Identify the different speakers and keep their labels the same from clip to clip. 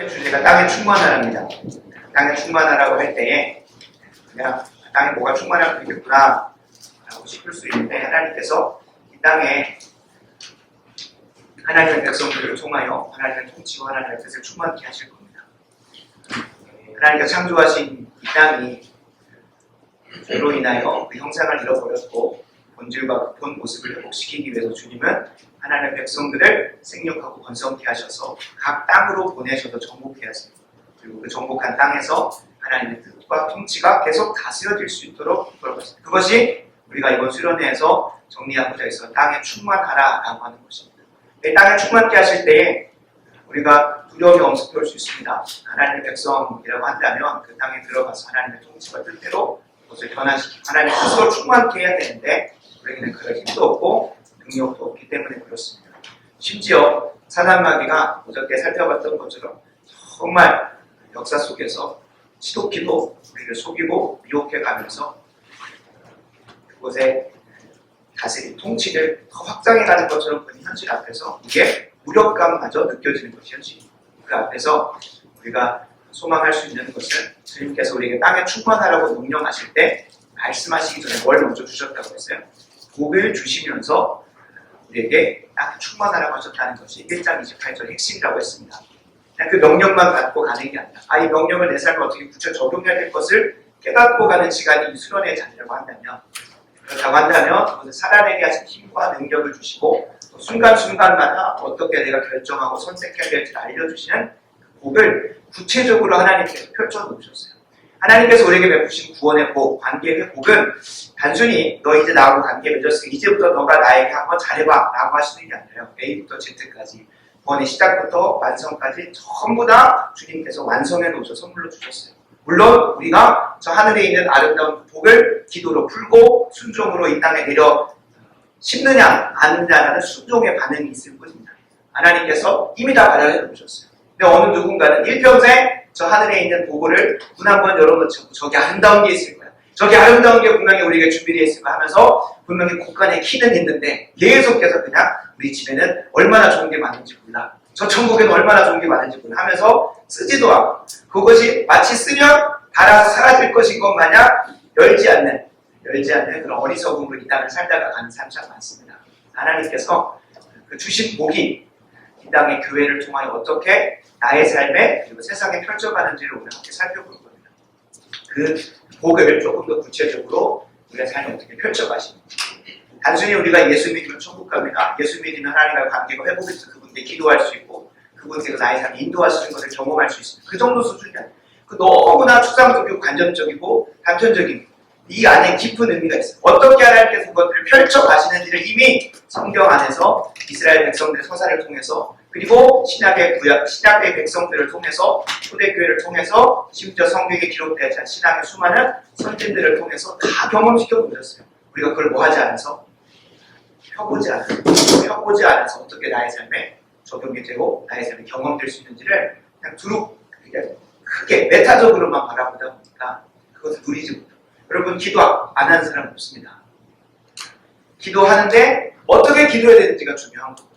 Speaker 1: 주제가 땅에 충만하랍니다. 땅에 충만하라고 할 때에 그냥 땅에 뭐가 충만하면 되겠구나 라고 싶을 수 있는데, 하나님께서 이 땅에 하나님의 백성들을 통하여 하나님의 통치와 하나님의 뜻을 충만케 하실 겁니다. 하나님께서 창조하신 이 땅이 죄로 인하여 그 형상을 잃어버렸고 본질과 그 본 모습을 회복시키기 위해서 주님은 하나님의 백성들을 생육하고 번성케 하셔서 각 땅으로 보내셔서 정복케 하십니다. 그리고 그 정복한 땅에서 하나님의 뜻과 통치가 계속 다스려질 수 있도록 이끌어갔습니다. 그것이 우리가 이번 수련회에서 정리하고자 해서 땅에 충만하라라고 하는 것입니다. 땅에 충만케 하실 때에 우리가 두려움이 엄습해 수 있습니다. 하나님의 백성이라고 한다면 그 땅에 들어가서 하나님의 통치와 뜻대로 그것을 변화시키고 하나님의 뜻으로 충만케 해야 되는데, 우리에게는 그럴 힘도 없고 능력도 없기 때문에 그렇습니다. 심지어 사단마귀가 어저께 살펴봤던 것처럼 정말 역사 속에서 지독히도 우리를 속이고 미혹해 가면서 그곳에 다스린 통치를 더 확장해가는 것처럼 보이는 현실 앞에서 이게 무력감마저 느껴지는 것이 현실입니다. 그 앞에서 우리가 소망할 수 있는 것은 주님께서 우리에게 땅에 충만하라고 명령하실 때 말씀하시기 전에 뭘 먼저 주셨다고 했어요? 복을 주시면서 우리에게 땅에 충만하라고 하셨다는 것이 1장 28절 핵심이라고 했습니다. 그냥 그 명령만 받고 가는 게 아니라 이 명령을 내 삶에 어떻게 구체적으로 적용해야 될 것을 깨닫고 가는 시간이 이 수련의 자리라고 한다면, 그렇다고 한다면 그것을 살아내게 하신 힘과 능력을 주시고 순간순간마다 어떻게 내가 결정하고 선택해야 될지를 알려주시는 복을 구체적으로 하나님께서 펼쳐놓으셨어요. 하나님께서 우리에게 베푸신 구원의 복, 관계의 복은 단순히 너 이제 나하고 관계 맺었으니 이제부터 너가 나에게 한번 잘해봐 라고 하시는 게 아니라요. A부터 Z까지 구원의 시작부터 완성까지 전부 다 주님께서 완성해 놓으셔서 선물로 주셨어요. 물론 우리가 저 하늘에 있는 아름다운 복을 기도로 풀고 순종으로 이 땅에 내려 심느냐 아느냐라는 순종의 반응이 있을 뿐입니다. 하나님께서 이미 다 마련해 놓으셨어요. 근데 어느 누군가는 일평생 저 하늘에 있는 복을 문 한번 열어놓고 저기 아름다운 게 있을 거야. 저기 아름다운 게 분명히 우리에게 준비되어 있을 거야 하면서 분명히 곳간에 키는 있는데 계속해서 그냥 우리 집에는 얼마나 좋은 게 많은지 몰라. 저 천국에는 얼마나 좋은 게 많은지 몰라 하면서 쓰지도 않고 그것이 마치 쓰면 달아서 사라질 것인 것 마냥 열지 않는 그런 어리석음으로 이 땅을 살다가 가는 사람이 참 많습니다. 하나님께서 그 주신 복이 이 땅의 교회를 통하여 어떻게 나의 삶에 그리고 세상에 펼쳐가는지를 오늘 함께 살펴볼 겁니다. 그 복을 조금 더 구체적으로 우리의 삶에 어떻게 펼쳐가시는지. 단순히 우리가 예수 믿으면 천국 갑니다. 예수 믿으면 하나님과의 관계가 회복해서 그분께 기도할 수 있고 그분께서 나의 삶을 인도하시는 것을 경험할 수 있습니다. 그 정도 수준이 아니에요. 그 너무나 추상적이고 관점적이고 단편적인 이 안에 깊은 의미가 있어요. 어떻게 하나님께서 그것들을 펼쳐가시는지를 이미 성경 안에서 이스라엘 백성들의 서사를 통해서 그리고 신약의 백성들을 통해서 초대교회를 통해서 심지어 성경에 기록되지 않은 신학의 수많은 선진들을 통해서 다 경험시켜 놓으셨어요. 우리가 그걸 뭐 하지 않아서? 펴보지 않아서 어떻게 나의 삶에 적용이 되고 나의 삶에 경험될 수 있는지를 그냥 두루 크게 메타적으로만 바라보다 보니까 그것을 누리지 못해요. 여러분 기도 안 하는 사람 없습니다. 기도하는데 어떻게 기도해야 되는지가 중요한 거고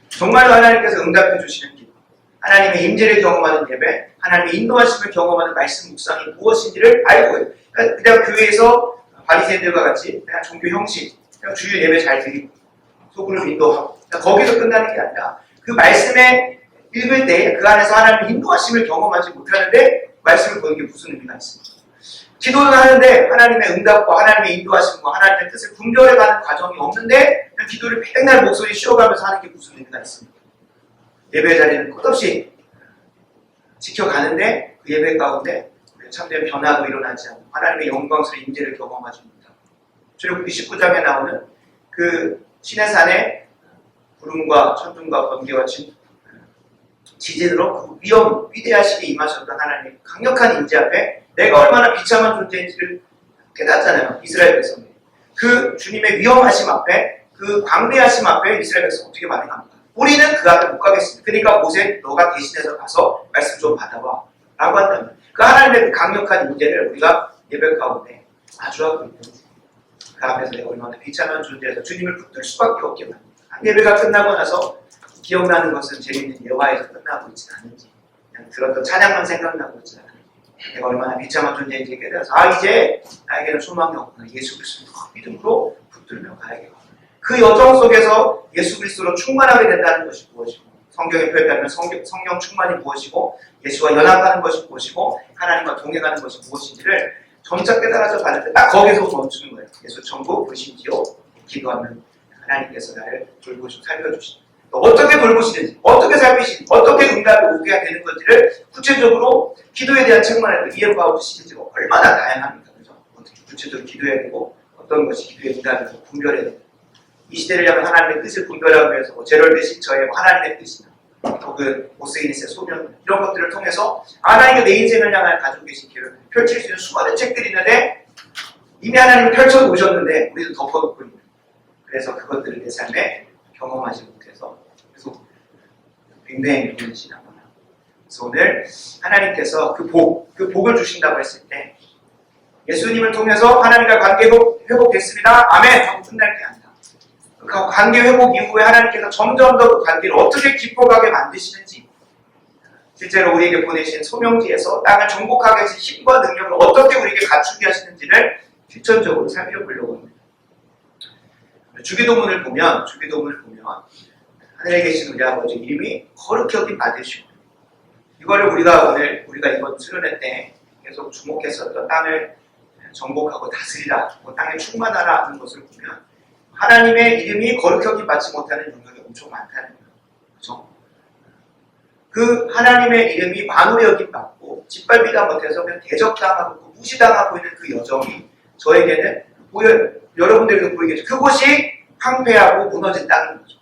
Speaker 1: 정말로 하나님께서 응답해 주시는 기도, 하나님의 임재를 경험하는 예배, 하나님의 인도하심을 경험하는 말씀 묵상이 무엇인지를 알고 해요. 그냥 교회에서 바리새인들과 같이 그냥 종교 형식, 그냥 주일 예배 잘 드리고 속으로 인도하고 거기서 끝나는 게 아니라 그 말씀에 읽을 때 그 안에서 하나님의 인도하심을 경험하지 못하는데 말씀을 보는 게 무슨 의미가 있습니까? 기도는 하는데 하나님의 응답과 하나님의 인도하심과 하나님의 뜻을 분별해가는 과정이 없는데 그냥 기도를 맨날 목소리 쉬어가면서 하는 게 무슨 의미가 있습니까? 예배 자리는 끝없이 지켜가는데 그 예배 가운데 참된 변화도 일어나지 않고 하나님의 영광스러운 임재를 경험하지 못하고 출애굽기 19장에 나오는 그 시내산의 구름과 천둥과 번개와 지진으로 그 위대하시게 임하셨던 하나님의 강력한 임재 앞에 내가 얼마나 비참한 존재인지를 깨닫잖아요. 이스라엘 백성들이. 그 주님의 위험하심 앞에 그 광대하심 앞에 이스라엘 백성 어떻게 반응합니까? 우리는 그 앞에 못 가겠습니다. 그러니까 모세 너가 대신해서 가서 말씀 좀 받아봐 라고 한다면 그 하나님의 그 강력한 임재를 우리가 예배 가운데 마주하고 있는 그 앞에서 내가 얼마나 비참한 존재에서 주님을 붙들 수밖에 없게 만듭니다. 예배가 끝나고 나서 기억나는 것은 재밌는 예화에서 끝나고 있지 않은지 그냥 들었던 찬양만 생각나고 있잖아요. 내가 얼마나 비참한 존재인지 깨달아서 이제 나에게는 소망이 없구나. 예수 그리스도를 믿음으로 붙들며 가야겠구나. 그 여정 속에서 예수 그리스도로 충만하게 된다는 것이 무엇이고, 성경에 표현하면 성령 충만이 무엇이고, 예수와 연합하는 것이 무엇이고, 하나님과 동행하는 것이 무엇인지를 점차 깨달아서 가는 데 딱 거기서 멈추는 거예요. 예수 전부 보신지요. 기도하면 하나님께서 나를 돌보시고 살펴주시니, 어떻게 돌보시는지, 어떻게 살피시는지, 어떻게 응답이 오게 되는 건지를 구체적으로 기도에 대한 책만을 이해하고 시리즈가 얼마나 다양합니까? 그죠? 어떻게 구체적으로 기도해야 되고, 어떤 것이 기도의 응답이고 분별해야 되고, 이 시대를 향한 하나님의 뜻을 분별하기 위해서 제럴드 시처의 하나님의 뜻이나 혹은 오스이니스의 소명, 이런 것들을 통해서 하나님의 내 인생을 향한 가지고 계신 길을 펼칠 수 있는 수많은 책들이 있는데, 이미 하나님은 펼쳐놓으셨는데 우리도 덮어놓고 있는, 그래서 그것들을 내 삶에 경험하지 못해서 계속 빙뱅이 도는 신앙거나. 그래서 오늘 하나님께서 그 복을 주신다고 했을 때, 예수님을 통해서 하나님과 관계 회복됐습니다, 아멘 하고 끝날 게 아니라, 그 관계 회복 이후에 하나님께서 점점 더 그 관계를 어떻게 깊어가게 만드시는지, 실제로 우리에게 보내신 소명지에서 땅을 정복하게 하신 힘과 능력을 어떻게 우리에게 갖추게 하시는지를 실천적으로 살펴보려고 합니다. 주기도문을 보면 하늘에 계신 우리 아버지 이름이 거룩히 여김 받으시고, 이거를 우리가 이번 수련회 때 계속 주목했었던 땅을 정복하고 다스리라, 땅에 충만하라 하는 것을 보면 하나님의 이름이 거룩히 여김 받지 못하는 영역이 엄청 많다는 거예요. 그렇죠? 그 하나님의 이름이 만물의 여김 받고 짓밟히다 못해서 그냥 대적당하고 무시당하고 있는 그 여정이 저에게는 보여요. 여러분들에게 보이겠죠. 그곳이 황폐하고 무너진 땅인 거죠.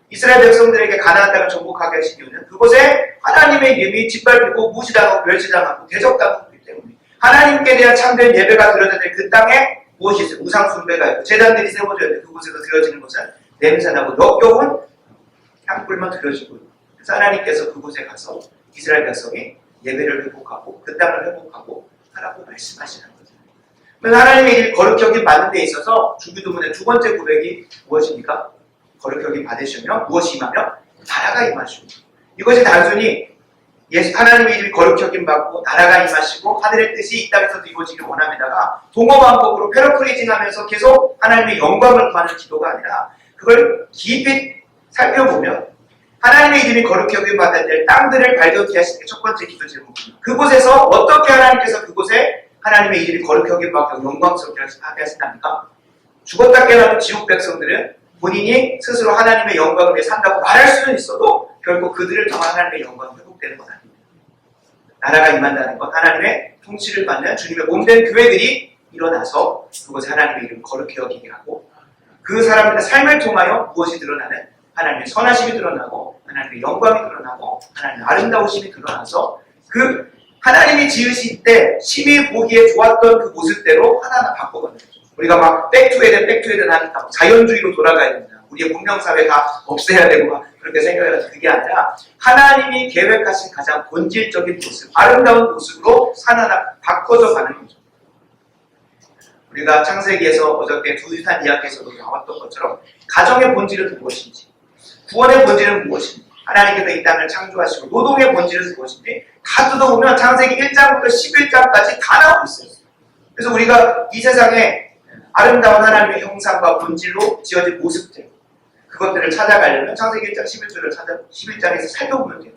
Speaker 1: 이스라엘 백성들에게 가나안 땅을 정복하게 하신 이유는 그곳에 하나님의 이름이 짓밟히고 무시당하고 멸시당하고 대적당하고 있기 때문에, 하나님께 대한 참된 예배가 드려져야 될 그 땅에 무엇이 있어요? 우상 숭배가 있고 제단들이 세워져야 돼. 그곳에서 드려지는 것은 냄새나고 역겨운 향불만 드려지고, 그래서 하나님께서 그곳에 가서 이스라엘 백성이 예배를 회복하고 그 땅을 회복하고 하라고 말씀하시는 거죠. 하나님의 일 거룩히 여김 받는 데 있어서 주기도문의 두 번째 고백이 무엇입니까? 거룩히 여김 받으시면 무엇이 임하며? 나라가 임하시고. 이것이 단순히 하나님의 이름이 거룩히 여김 받고 나라가 임하시고 하늘의 뜻이 이 땅에서도 이루어지길 원합니다가 동어반복으로 패러프레이징하면서 계속 하나님의 영광을 구하는 기도가 아니라, 그걸 깊이 살펴보면 하나님의 이름이 거룩히 여김 받아야 될 땅들을 발견케 하시는 게 첫 번째 기도 제목입니다. 그곳에서 어떻게 하나님께서 그곳에 하나님의 이름이 거룩히 여김 받고 영광스럽게 하게 하신답니까? 죽었다 깨어나는 지옥 백성들은 본인이 스스로 하나님의 영광을 위해 산다고 말할 수는 있어도 결국 그들을 통한 하나님의 영광이 회복되는 건 아닙니다. 나라가 임한다는 건 하나님의 통치를 받는 주님의 몸된 교회들이 일어나서 그곳에 하나님의 이름을 거룩히 여기게 하고, 그 사람들의 삶을 통하여 무엇이 드러나는? 하나님의 선하심이 드러나고 하나님의 영광이 드러나고 하나님의 아름다우심이 드러나서 그 하나님이 지으실 때 심히 보기에 좋았던 그 모습대로 하나하나 바꿔가는 거죠. 우리가 막 백투에덴 하니까 자연주의로 돌아가야 된다, 우리의 문명사회 다 없애야 되고 막 그렇게 생각해서, 그게 아니라 하나님이 계획하신 가장 본질적인 모습, 아름다운 모습으로 하나하나 바꿔져 가는 거죠. 우리가 창세기에서 어저께 두유산 이야기에서도 나왔던 것처럼 가정의 본질은 무엇인지, 구원의 본질은 무엇인지, 하나님께서 이 땅을 창조하시고 노동의 본질은 무엇인지 다 뜯어보면 창세기 1장부터 11장까지 다 나오고 있어요. 그래서 우리가 이 세상에 아름다운 하나님의 형상과 본질로 지어진 모습들, 그것들을 찾아가려면 창세기 1장 11장에서 살펴보면 돼요.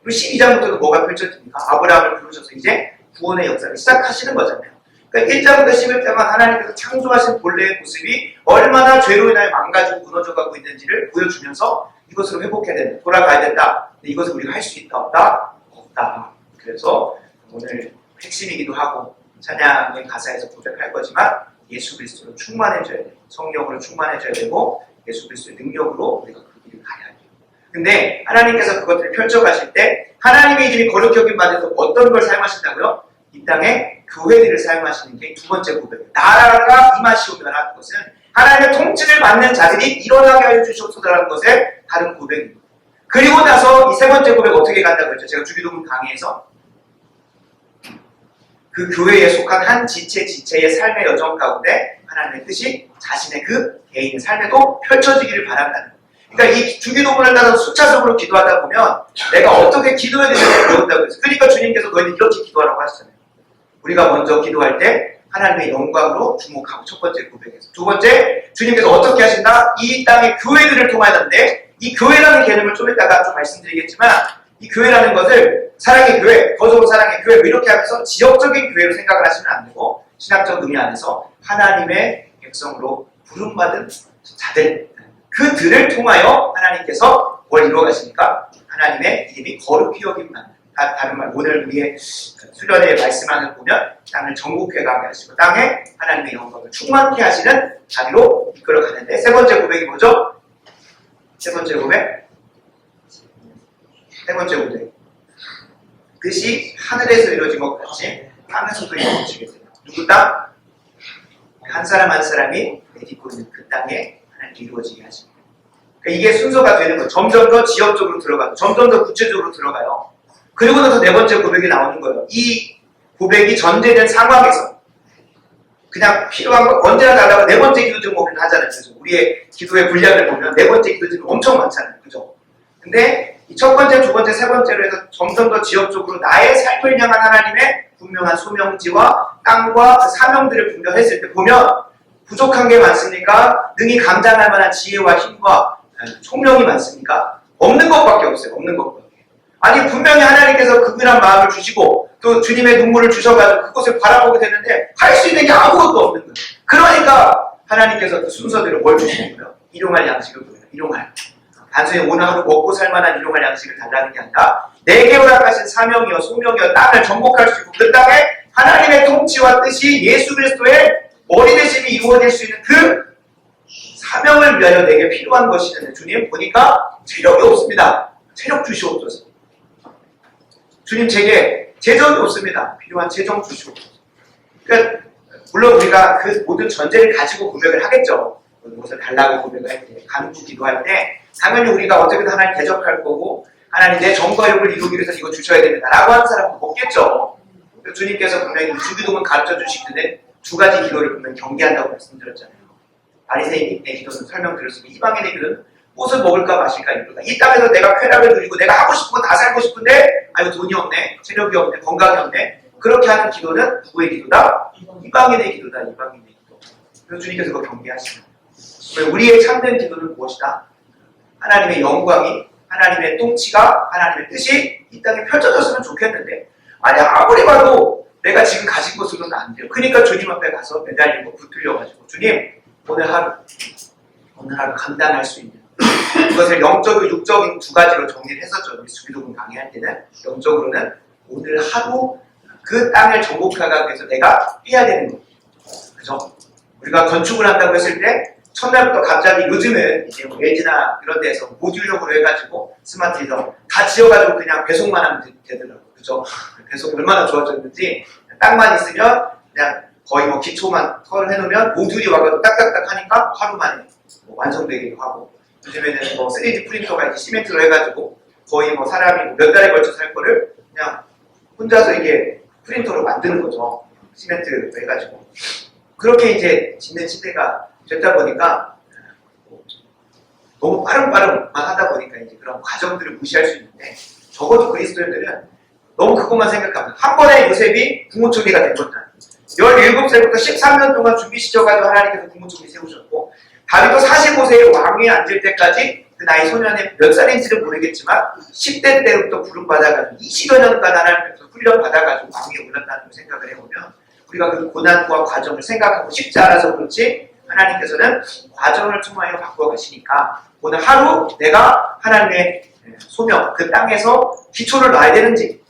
Speaker 1: 그리고 12장부터도 뭐가 펼쳐집니까? 아브라함을 부르셔서 이제 구원의 역사를 시작하시는 거잖아요. 그러니까 1장부터 11장은 하나님께서 창조하신 본래의 모습이 얼마나 죄로 인하여 망가지고 무너져가고 있는지를 보여주면서 이것으로 회복해야 된다, 돌아가야 된다. 근데 이것을 우리가 할 수 있다, 없다? 없다. 그래서 오늘 핵심이기도 하고 찬양의 가사에서 고백할 거지만, 예수 그리스도로 충만해져야 돼요. 성령으로 충만해져야 되고 예수 그리스도의 능력으로 우리가 그 길을 가야 돼요. 근데 하나님께서 그것들을 펼쳐가실 때 하나님의 이름이 거룩히 여김 받아서 어떤 걸 사용하신다고요? 이 땅에 교회들을 사용하시는 게 두 번째 고백이에요. 나라가 임하시오면 하는 것은 하나님의 통치를 받는 자들이 일어나게 하여 주시옵소서라는 것의 다른 고백입니다. 그리고 나서 이 세 번째 고백 어떻게 간다고 했죠? 제가 주기도문 강의에서 그 교회에 속한 한 지체의 삶의 여정 가운데 하나님의 뜻이 자신의 그 개인의 삶에도 펼쳐지기를 바란다는 거예요. 그러니까 이 주기도문을 따라서 수차적으로 기도하다 보면 내가 어떻게 기도해야 되는지 배운다고 했어요. 그러니까 주님께서 너희는 이렇게 기도하라고 하시잖아요. 우리가 먼저 기도할 때 하나님의 영광으로 주목하고 첫 번째 고백에서. 두 번째, 주님께서 어떻게 하신다? 이 땅의 교회들을 통하는데 이 교회라는 개념을 좀 이따가 좀 말씀드리겠지만 이 교회라는 것을 사랑의 교회, 더 좋은 사랑의 교회 이렇게 하면서 지역적인 교회로 생각을 하시면 안 되고 신학적 의미 안에서 하나님의 백성으로 부름받은 자들 그들을 통하여 하나님께서 뭘 이루어 가십니까? 하나님의 이름이 거룩히 여김만 다른 말 오늘 우리의 수련회 말씀안을 보면 땅을 정복해 가게 하시고 땅에 하나님의 영광을 충만케 하시는 자리로 이끌어 가는데 세 번째 고백이 뭐죠? 세 번째 고백 뜻이 하늘에서 이루어진 것 같이 땅에서도 이루어지게 돼요. 누구 땅? 한 사람 한 사람이 내딛고 있는 그 땅에 하나님께 이루어지게 하십니다. 그러니까 이게 순서가 되는 거예요. 점점 더 지역적으로 들어가요. 점점 더 구체적으로 들어가요. 그리고 나서 네 번째 고백이 나오는 거예요. 이 고백이 전제된 상황에서 그냥 필요한 거 언제나 달라고 네 번째 기도 제목을 하잖아요. 그래서 우리의 기도의 분량을 보면 네 번째 기도 제목 엄청 많잖아요. 그죠? 근데 이 첫 번째, 두 번째, 세 번째로 해서 점점 더 지역적으로 나의 삶을 향한 하나님의 분명한 소명지와 땅과 그 사명들을 분별했을 때 보면 부족한 게 많습니까? 능히 감당할 만한 지혜와 힘과 총명이 많습니까? 없는 것밖에 없어요. 없는 것밖에. 아니 분명히 하나님께서 그분한 마음을 주시고 또 주님의 눈물을 주셔가지고 그곳을 바라보게 되는데 할 수 있는 게 아무것도 없는 거예요. 그러니까 하나님께서 그 순서대로 뭘 주시는 거예요? 일용할 양식을 보여요. 일용할. 단순히 오늘 하루 먹고 살만한 일용할 양식을 달라는 게 아니라 내게 허락하신 사명이요 소명이요 땅을 정복할 수 있고 그 땅에 하나님의 통치와 뜻이 예수 그리스도의 머리 되심이 이루어질 수 있는 그 사명을 위하여 내게 필요한 것이는데 주님 보니까 체력이 없습니다. 체력 주시옵소서. 주님 제게 재정이 없습니다. 필요한 재정 주시옵소서. 그러니까 물론 우리가 그 모든 전제를 가지고 고백을 하겠죠. 무엇을 달라고 고백을 할 때, 간구 기도할 때 당연히 우리가 어떻게든 하나님 대적할 거고 하나님 내 정과욕을 이루기 위해서 이거 주셔야 됩니다. 라고 하는 사람은 없겠죠. 주님께서 분명히 주기도문 가르쳐 주시는데 두 가지 기도를 분명히 경계한다고 말씀드렸잖아요. 바리새인의 기도는 설명드렸으면 이방인의 기도는 무엇을 먹을까 마실까 이루다. 이 땅에서 내가 쾌락을 누리고 내가 하고 싶은 거 다 살고 싶은데 아이고 돈이 없네, 체력이 없네, 건강이 없네. 그렇게 하는 기도는 누구의 기도다? 이방인의 기도다. 이방인의 기도. 그래서 주님께서 그거 경계하시는 거예요. 우리의 참된 기도는 무엇이다? 하나님의 영광이, 하나님의 통치가, 하나님의 뜻이 이 땅에 펼쳐졌으면 좋겠는데 아니 아무리 봐도 내가 지금 가진 것으로는 안 돼요. 그러니까 주님 앞에 가서 매달리고 붙들려가지고 주님 오늘 하루 감당할 수 있는 이것을 영적이고 육적인 두 가지로 정리를 했었죠. 우리 주기도문 강의할 때는 영적으로는 오늘 하루 그 땅을 정복하기 위해서 내가 해야 되는 거예요. 그죠? 우리가 건축을 한다고 했을 때 첫날부터 갑자기 요즘은 이제 뭐 LG나 이런 데서 모듈형으로 해가지고 스마트에서 다 지어가지고 그냥 배송만 하면 되더라고요. 그죠? 배송이 얼마나 좋아졌는지 땅만 있으면 그냥 거의 뭐 기초만 털을 해놓으면 모듈이 와가지고 딱딱딱 하니까 하루 만에 뭐 완성되기도 하고 요즘에는 뭐 3D 프린터가 이제 시멘트로 해가지고 거의 뭐 사람이 몇 달에 걸쳐서 할 거를 그냥 혼자서 이게 프린터로 만드는 거죠. 시멘트로 해가지고. 그렇게 이제 짓는 시대가 됐다 보니까 너무 빠름빠름만 하다 보니까 이제 그런 과정들을 무시할 수 있는데 적어도 그리스도인들은 너무 그것만 생각합니다. 한 번에 요셉이 국무총리가 된 거잖아요. 17세부터 13년 동안 준비시켜가지고 하나님께서 국무총리 세우셨고 다윗도 45세에 왕위에 앉을 때까지 그 나이 소년에 몇 살인지는 모르겠지만 10대 때부터 부름받아가지고 20여 년간 하나님께서 훈련받아가지고 왕위에 올랐다는 걸 생각을 해보면 우리가 그 고난과 과정을 생각하고 싶지 않아서 그렇지 하나님께서는 과정을 통하여 바꾸어 가시니까 오늘 하루 내가 하나님의 소명, 그 땅에서 기초를 놔야 되는지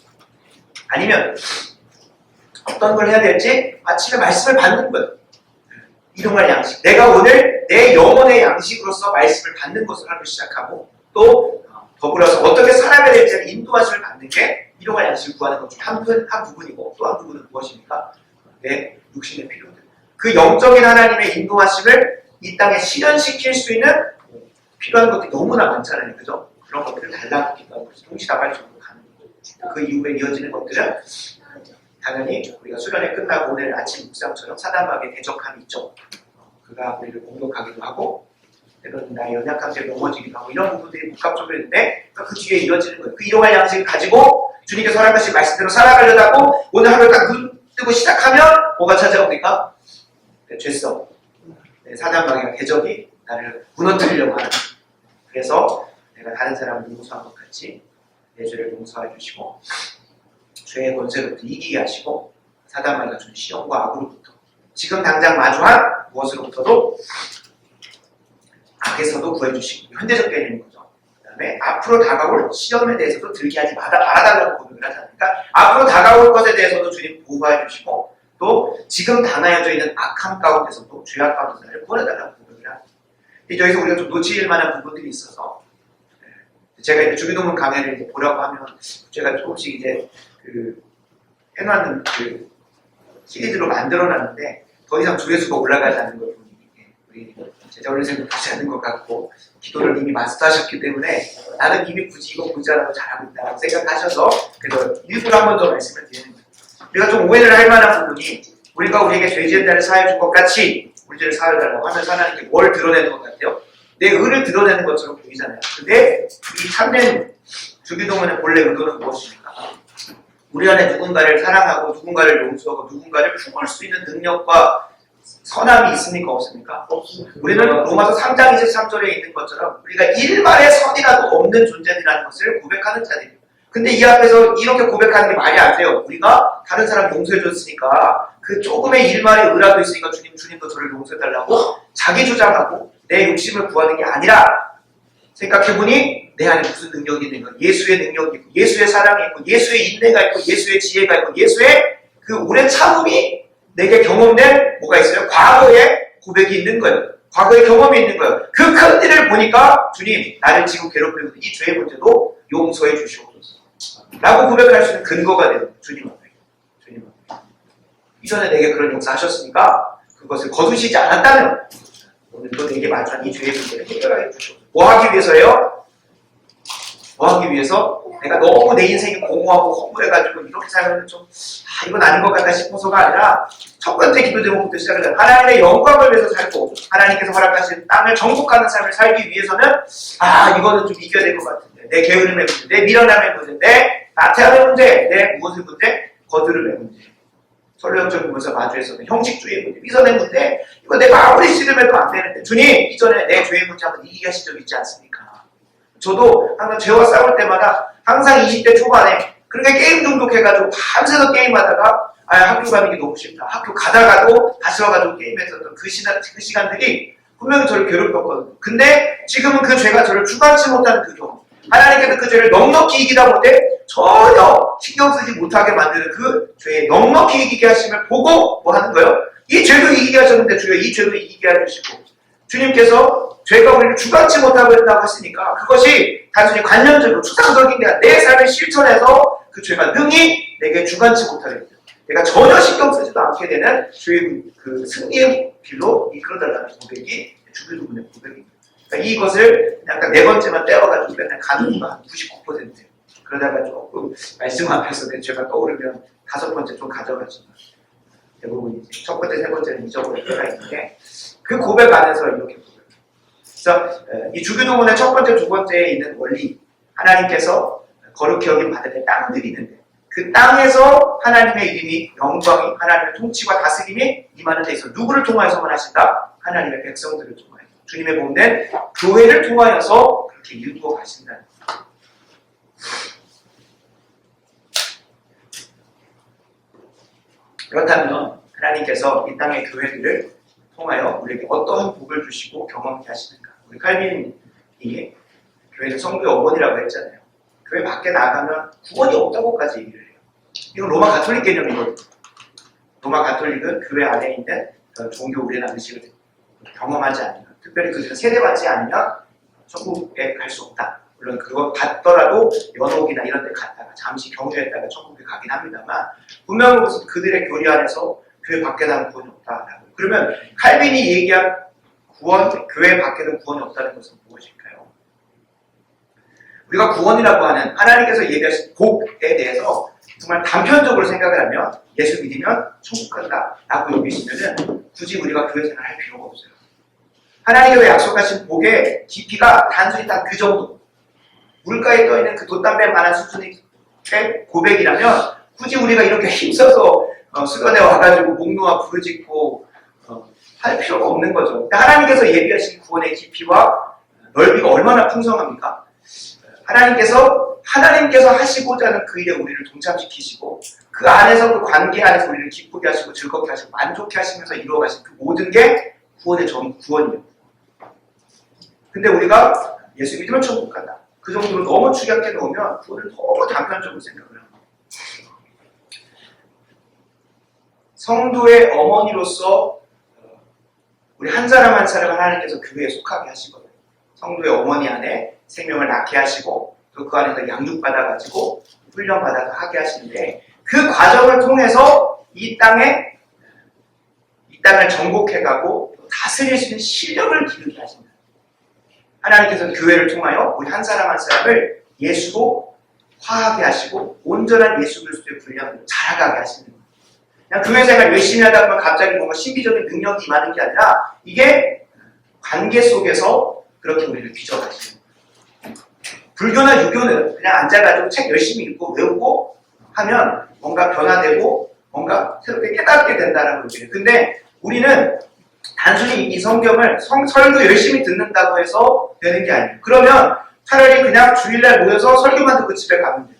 Speaker 1: 아니면 어떤 걸 해야 될지 아침에 말씀을 받는 거예요. 일용할 양식. 내가 오늘 내 영혼의 양식으로서 말씀을 받는 것을 하루 시작하고 또 더불어서 어떻게 살아가야 될지 인도하심을 받는 게 일용할 양식을 구하는 것 중 한 부분이고 또 한 부분은 무엇입니까? 내 육신의 필요들. 그 영적인 하나님의 인도하심을 이 땅에 실현시킬 수 있는 필요한 것들이 너무나 많잖아요. 그죠? 그런 것들을 달라고 기도하는 것이 동시다발적으로 가는 거죠. 그 이후에 이어지는 것들은 당연히 우리가 수련회 끝나고 오늘 아침 묵상처럼 사단마귀의 대적함이 있죠. 그가 우리를 공격하기도 하고 때로는 나의 연약함 때문에 넘어지기도 하고 이런 부분들이 복합적으로 있는데 그 뒤에 이어지는 거예요. 그 일용할 양식을 가지고 주님께서 허락하신 말씀대로 살아가려고 오늘 하루를 딱 눈 뜨고 시작하면 뭐가 찾아옵니까? 죄성. 사단방해가 대적이 나를 무너뜨리려고 하는. 그래서 내가 다른 사람을 용서한 것 같이 내 죄를 용서해 주시고 죄의 권세로부터 이기게 하시고 사단방해가 준 시험과 악으로부터 지금 당장 마주한 무엇으로부터도 악에서도 구해주시고 현재적 개념인 거죠. 그 다음에 앞으로 다가올 시험에 대해서도 들게 하지 말아달라고 고백을 하지 않습니까? 앞으로 다가올 것에 대해서도 주님 보호해 주시고 또 지금 당하여져 있는 악함 가운데서도 죄악 가운데서 나를 구원해달라고 고백을 합니다. 여기서 우리가 좀 놓칠 만한 부분들이 있어서 제가 이제 주기도문 강해를 이제 보라고 하면 제가 조금씩 이제 해놓는 시리즈로 만들어놨는데 더 이상 조회수가 올라가지 않는 걸 보니 우리 제자훈련 생각하지 않는 것 같고 기도를 이미 마스터하셨기 때문에 나는 이미 굳이 이거 보지 않아도 잘하고 있다고 생각하셔서 그래서 일부러 한 번 더 말씀을 드리는 거예요. 우리가 좀 오해를 할 만한 부분이 우리가 우리에게 죄 지은 자를 사해 준 것 같이 우리 죄를 사해달라고 하면서 하나님께 뭘 드러내는 것 같아요? 내 의를 드러내는 것처럼 보이잖아요. 근데 이 참된 주기도문의 본래 의도는 무엇입니까? 우리 안에 누군가를 사랑하고 누군가를 용서하고 누군가를 품을 수 있는 능력과 선함이 있습니까? 없습니까? 없습니다. 우리는 로마서 3장 23절에 있는 것처럼 우리가 일말의 선이라도 없는 존재들이라는 것을 고백하는 자들이에요. 근데 이 앞에서 이렇게 고백하는 게 말이 안 돼요. 우리가 다른 사람 용서해줬으니까 그 조금의 일말의 의라도 있으니까 주님도 저를 용서해달라고 자기 주장하고 내 욕심을 구하는 게 아니라 생각해보니 내 안에 무슨 능력이 있는 가 예수의 능력이 있고 예수의 사랑이 있고 예수의 인내가 있고 예수의 지혜가 있고 예수의 그 오랜 참음이 내게 경험된 뭐가 있어요? 과거의 고백이 있는 거예요. 과거의 경험이 있는 거예요. 그 큰 일을 보니까 주님 나를 지금 괴롭히는 이 죄의 문제도 용서해 주시옵소서 라고 고백을 할 수 있는 근거가 돼요. 주님 앞에. 주님 앞에. 이전에 내게 그런 용서하셨으니까 그것을 거두시지 않았다면 오늘도 내게 마주한 이 죄의 문제를 해결하여 주시옵소서. 뭐 하기 위해서요? 뭐 하기 위해서? 내가 너무 내 인생이 공허하고 허무해가지고 이렇게 살면 좀 이건 아닌 것 같다 싶어서가 아니라 첫 번째 기도 제목부터 시작을 해요. 하나님의 영광을 위해서 살고 하나님께서 허락하신 땅을 정복하는 삶을 살기 위해서는 이거는 좀 이겨야 될 것 같은데 내 게으름의 문제, 내 미련함의 문제, 내 나태함의 문제, 내 무엇의 문제? 거드름의 문제. 설령적 보면서 마주해서는 형식주의의 문제, 위선의 문제 이거 내가 아무리 싫으면 안 되는데 주님 이전에 내 죄의 문제 한번 이기게 하신 적 있지 않습니까? 저도 항상 죄와 싸울 때마다 항상 20대 초반에 그렇게 게임 중독해가지고 밤새서 게임하다가 학교 가는 게 너무 싫다. 학교 가다가도 다시 와가지고 게임했었던 그 시간들이 분명히 저를 괴롭혔거든요. 근데 지금은 그 죄가 저를 주관치 못하는 그 경험. 하나님께서 그 죄를 넉넉히 이기다 못해 전혀 신경 쓰지 못하게 만드는 그 죄에 넉넉히 이기게 하심을 보고 뭐 하는 거예요? 이 죄도 이기게 하셨는데 주여 이 죄도 이기게 해주시고 주님께서 죄가 우리를 주관치 못하고 있다고 했으니까 그것이 단순히 관념적으로 추상적인 게 아니라 내 삶을 실천해서 그 죄가 능히 내게 주관치 못하게 돼요. 내가 전혀 신경 쓰지도 않게 되는 죄의 그 승리의 길로 이끌어달라는 고백이 주기도문의 고백입니다. 그러니까 이것을 약간 네 번째만 떼어가지고 맨날 가는 이유가 한 99%예요. 그러다가 조금 말씀 앞에서 내 죄가 떠오르면 다섯 번째 좀 가져가지만 대부분 이제 첫 번째, 세 번째는 잊어버릴 때가 있는데 그 고백 안에서 이렇게 고백해요. 그래서 이 주기도문의 첫 번째, 두 번째에 있는 원리 하나님께서 거룩히 여긴 바다에 땅들이 있는데 그 땅에서 하나님의 이름이 영광이 하나님의 통치와 다스림이 임하는 데 있어 누구를 통하여서만 하신다? 하나님의 백성들을 통하여 주님의 몸된 교회를 통하여서 그렇게 이루어 가신다는 거예요. 그렇다면 하나님께서 이 땅의 교회들을 통하여 우리에게 어떠한 복을 주시고 경험케 하시는가? 우리 칼빈이 교회는 성도의 어머니라고 했잖아요. 교회 밖에 나가면 구원이 없다고까지 얘기를 해요. 이건 로마 가톨릭 개념이거든요. 로마 가톨릭은 교회 안에 있는 종교 우리의 의식을 경험하지 않으면 특별히 그들은 세례받지 않으면 천국에 갈 수 없다. 물론 그거 갔더라도 연옥이나 이런 데 갔다가 잠시 경유했다가 천국에 가긴 합니다만 분명히 그들의 교리 안에서 교회 밖에 나가면 구원이 없다라고. 그러면 칼빈이 얘기한 구원, 교회 밖에는 구원이 없다는 것은 무엇일까요? 우리가 구원이라고 하는 하나님께서 얘기하신 복에 대해서 정말 단편적으로 생각을 하면 예수 믿으면 천국 간다 라고 여기시면은 굳이 우리가 교회 생활 할 필요가 없어요. 하나님께서 약속하신 복의 깊이가 단순히 딱 그 정도. 물가에 떠있는 그 돛담배만한 수준의 고백이라면 굳이 우리가 이렇게 힘써서 수련회 와가지고 목 놓아 부르짖고 할 필요가 없는 거죠. 하나님께서 예비하신 구원의 깊이와 넓이가 얼마나 풍성합니까? 하나님께서 하시고자 하는 그 일에 우리를 동참시키시고 그 안에서 그 관계 안에서 우리를 기쁘게 하시고 즐겁게 하시고 만족해 하시면서 이루어가신 그 모든 게 구원의 구원이에요. 근데 우리가 예수 믿으면 천국 간다. 그 정도로 너무 축약해 놓으면 구원을 너무 단편적으로 생각을 합니다. 성도의 어머니로서 우리 한 사람 한 사람 하나님께서 교회에 속하게 하시거든요. 성도의 어머니 안에 생명을 낳게 하시고 또 그 안에서 양육받아가지고 훈련받아서 하게 하시는데 그 과정을 통해서 이 땅을 정복해가고 다스릴 수 있는 실력을 기르게 하십니다. 하나님께서 교회를 통하여 우리 한 사람 한 사람을 예수로 화하게 하시고 온전한 예수 그리스도의 분량으로 자라가게 하시는 거예요. 그냥 교회 생활 열심히 하다 보면 갑자기 뭔가 신비적인 능력이 임하는 게 아니라 이게 관계 속에서 그렇게 우리를 빚어가시는 거예요. 불교나 유교는 그냥 앉아가지고 책 열심히 읽고 외우고 하면 뭔가 변화되고 뭔가 새롭게 깨닫게 된다는 거죠. 근데 우리는 단순히 이 성경을 설교 열심히 듣는다고 해서 되는 게 아니에요. 그러면 차라리 그냥 주일날 모여서 설교만 듣고 집에 가면 돼요.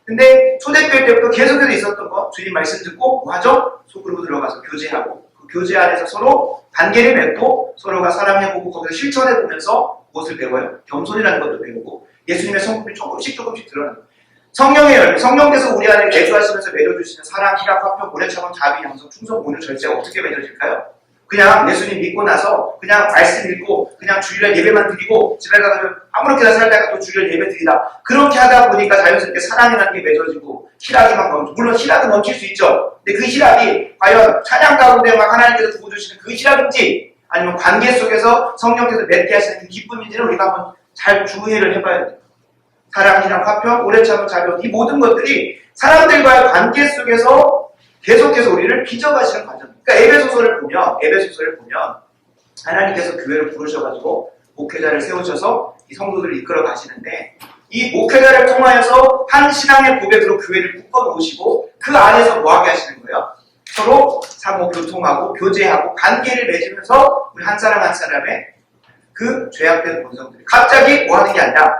Speaker 1: 근데 초대교회 때부터 계속해서 있었던 거 주님 말씀 듣고 뭐 하죠? 속으로 들어가서 교제하고 그 교제 안에서 서로 관계를 맺고 서로가 사랑해보고 거기서 실천해보면서 무엇을 배워요? 겸손이라는 것도 배우고 예수님의 성품이 조금씩 드러나요. 성령의 열매, 성령께서 우리 안에 내주하시면서 맺어주시는 사랑, 희락, 화평, 모래차범, 자비, 양성, 충성, 온유, 절제가 어떻게 맺어질까요? 그냥 예수님 믿고 나서 그냥 말씀 읽고 그냥 주일날 예배만 드리고 집에 가서 아무렇게나 살다가 또 주일날 예배 드리다 그렇게 하다 보니까 자연스럽게 사랑이라는 게 맺어지고 희락이 막 넘치고 물론 희락은 넘칠 수 있죠. 근데 그 희락이 과연 찬양 가운데 막 하나님께서 부어주시는 그 희락인지 아니면 관계 속에서 성령께서 맺게 하시는 그 기쁨인지는 우리가 한번 잘 주의를 해봐야 돼요. 사랑, 희락, 화평, 오래 참은 자비 이 모든 것들이 사람들과의 관계 속에서 계속해서 우리를 빚어가시는 과정. 그러니까 에베소서를 보면 하나님께서 교회를 부르셔가지고 목회자를 세우셔서 이 성도들을 이끌어 가시는데 이 목회자를 통하여서 한 신앙의 고백으로 교회를 묶어 놓으시고 그 안에서 뭐하게 하시는 거예요? 서로 상호 교통하고 교제하고 관계를 맺으면서 우리 한 사람 한 사람의 그 죄악된 본성들이 갑자기 뭐 하는 게 아니라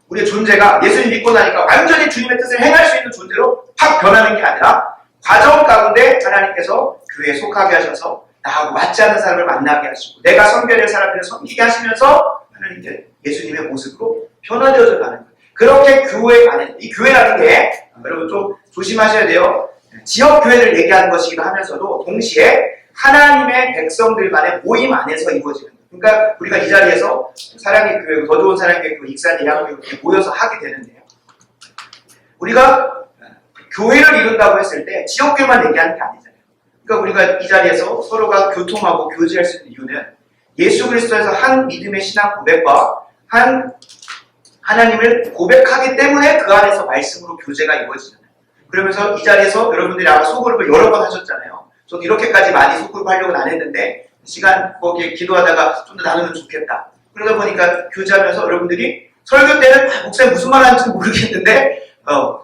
Speaker 1: 우리의 존재가 예수님 믿고 나니까 완전히 주님의 뜻을 행할 수 있는 존재로 확 변하는 게 아니라 과정 가운데 하나님께서 교회에 속하게 하셔서 나하고 맞지 않는 사람을 만나게 하시고 내가 섬겨야 될 사람들을 섬기게 하시면서 하나님께 예수님의 모습으로 변화되어져 가는 거예요. 그렇게 교회 안에 이 교회라는 게 여러분 좀 조심하셔야 돼요. 지역교회를 얘기하는 것이기도 하면서도 동시에 하나님의 백성들만의 모임 안에서 이루어지는 거예요. 그러니까 우리가 이 자리에서 사랑의 교회, 더 좋은 사랑의 교회, 익산 예양교회 이렇게 모여서 하게 되는데요. 우리가 교회를 이룬다고 했을 때 지역교회만 얘기하는 게 아니잖아요. 그러니까 우리가 이 자리에서 서로가 교통하고 교제할 수 있는 이유는 예수 그리스도에서 한 믿음의 신앙 고백과 한 하나님을 고백하기 때문에 그 안에서 말씀으로 교제가 이루어지잖아요. 그러면서 이 자리에서 여러분들이 아마 소그룹을 여러 번 하셨잖아요. 저도 이렇게까지 많이 소그룹 하려고는 안 했는데 시간 거기에 기도하다가 좀 더 나누면 좋겠다. 그러다 보니까 교제하면서 여러분들이 설교 때는 목사님 무슨 말 하는지 모르겠는데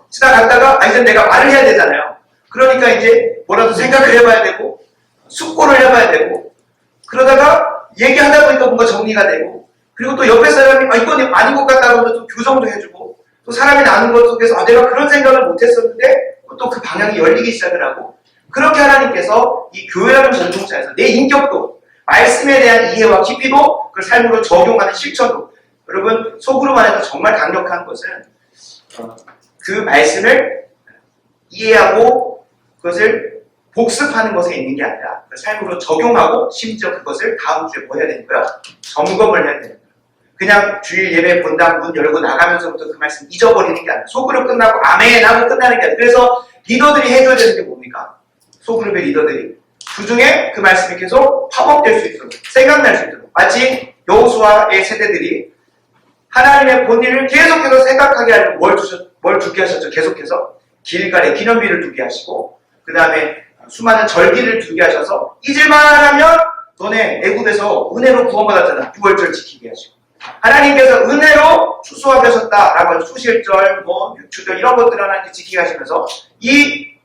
Speaker 1: 지나갔다가 이제 내가 말을 해야 되잖아요. 그러니까 이제 뭐라도 생각을 해봐야 되고 숙고를 해봐야 되고 그러다가 얘기하다 보니까 뭔가 정리가 되고 그리고 또 옆에 사람이 이건 아닌 것 같다고 하면 또 교정도 해주고 또 사람이 나눈 것 속에서 내가 그런 생각을 못했었는데 또 그 방향이 열리기 시작을 하고 그렇게 하나님께서 이 교회라는 공동체에서 내 인격도 말씀에 대한 이해와 깊이도 그 삶으로 적용하는 실천도 여러분 소그룹 안에서 정말 강력한 것은 그 말씀을 이해하고 그것을 복습하는 것에 있는 게 아니라 그 삶으로 적용하고 심지어 그것을 다음 주에 뭐 해야 되는 거야? 점검을 해야 되는 거야. 그냥 주일 예배 본당 문 열고 나가면서부터 그 말씀 잊어버리는 게 아니라 소그룹 끝나고 아멘 하고 끝나는 게 아니라 그래서 리더들이 해줘야 되는 게 뭡니까? 소그룹의 리더들이 그중에 그 말씀이 계속 팝업될 수 있도록 생각날 수 있도록 마치 여호수아의 세대들이 하나님의 본인을 계속해서 생각하게 하려고 뭘 두게 하셨죠? 계속해서 길갈에 기념비를 두게 하시고 그 다음에 수많은 절기를 두게 하셔서 잊을만 하면 너네 애굽에서 은혜로 구원받았잖아. 6월절 지키게 하시고. 하나님께서 은혜로 추수하게 하셨다라고 수실절, 육추절 이런 것들 하나님께 지키게 하시면서 이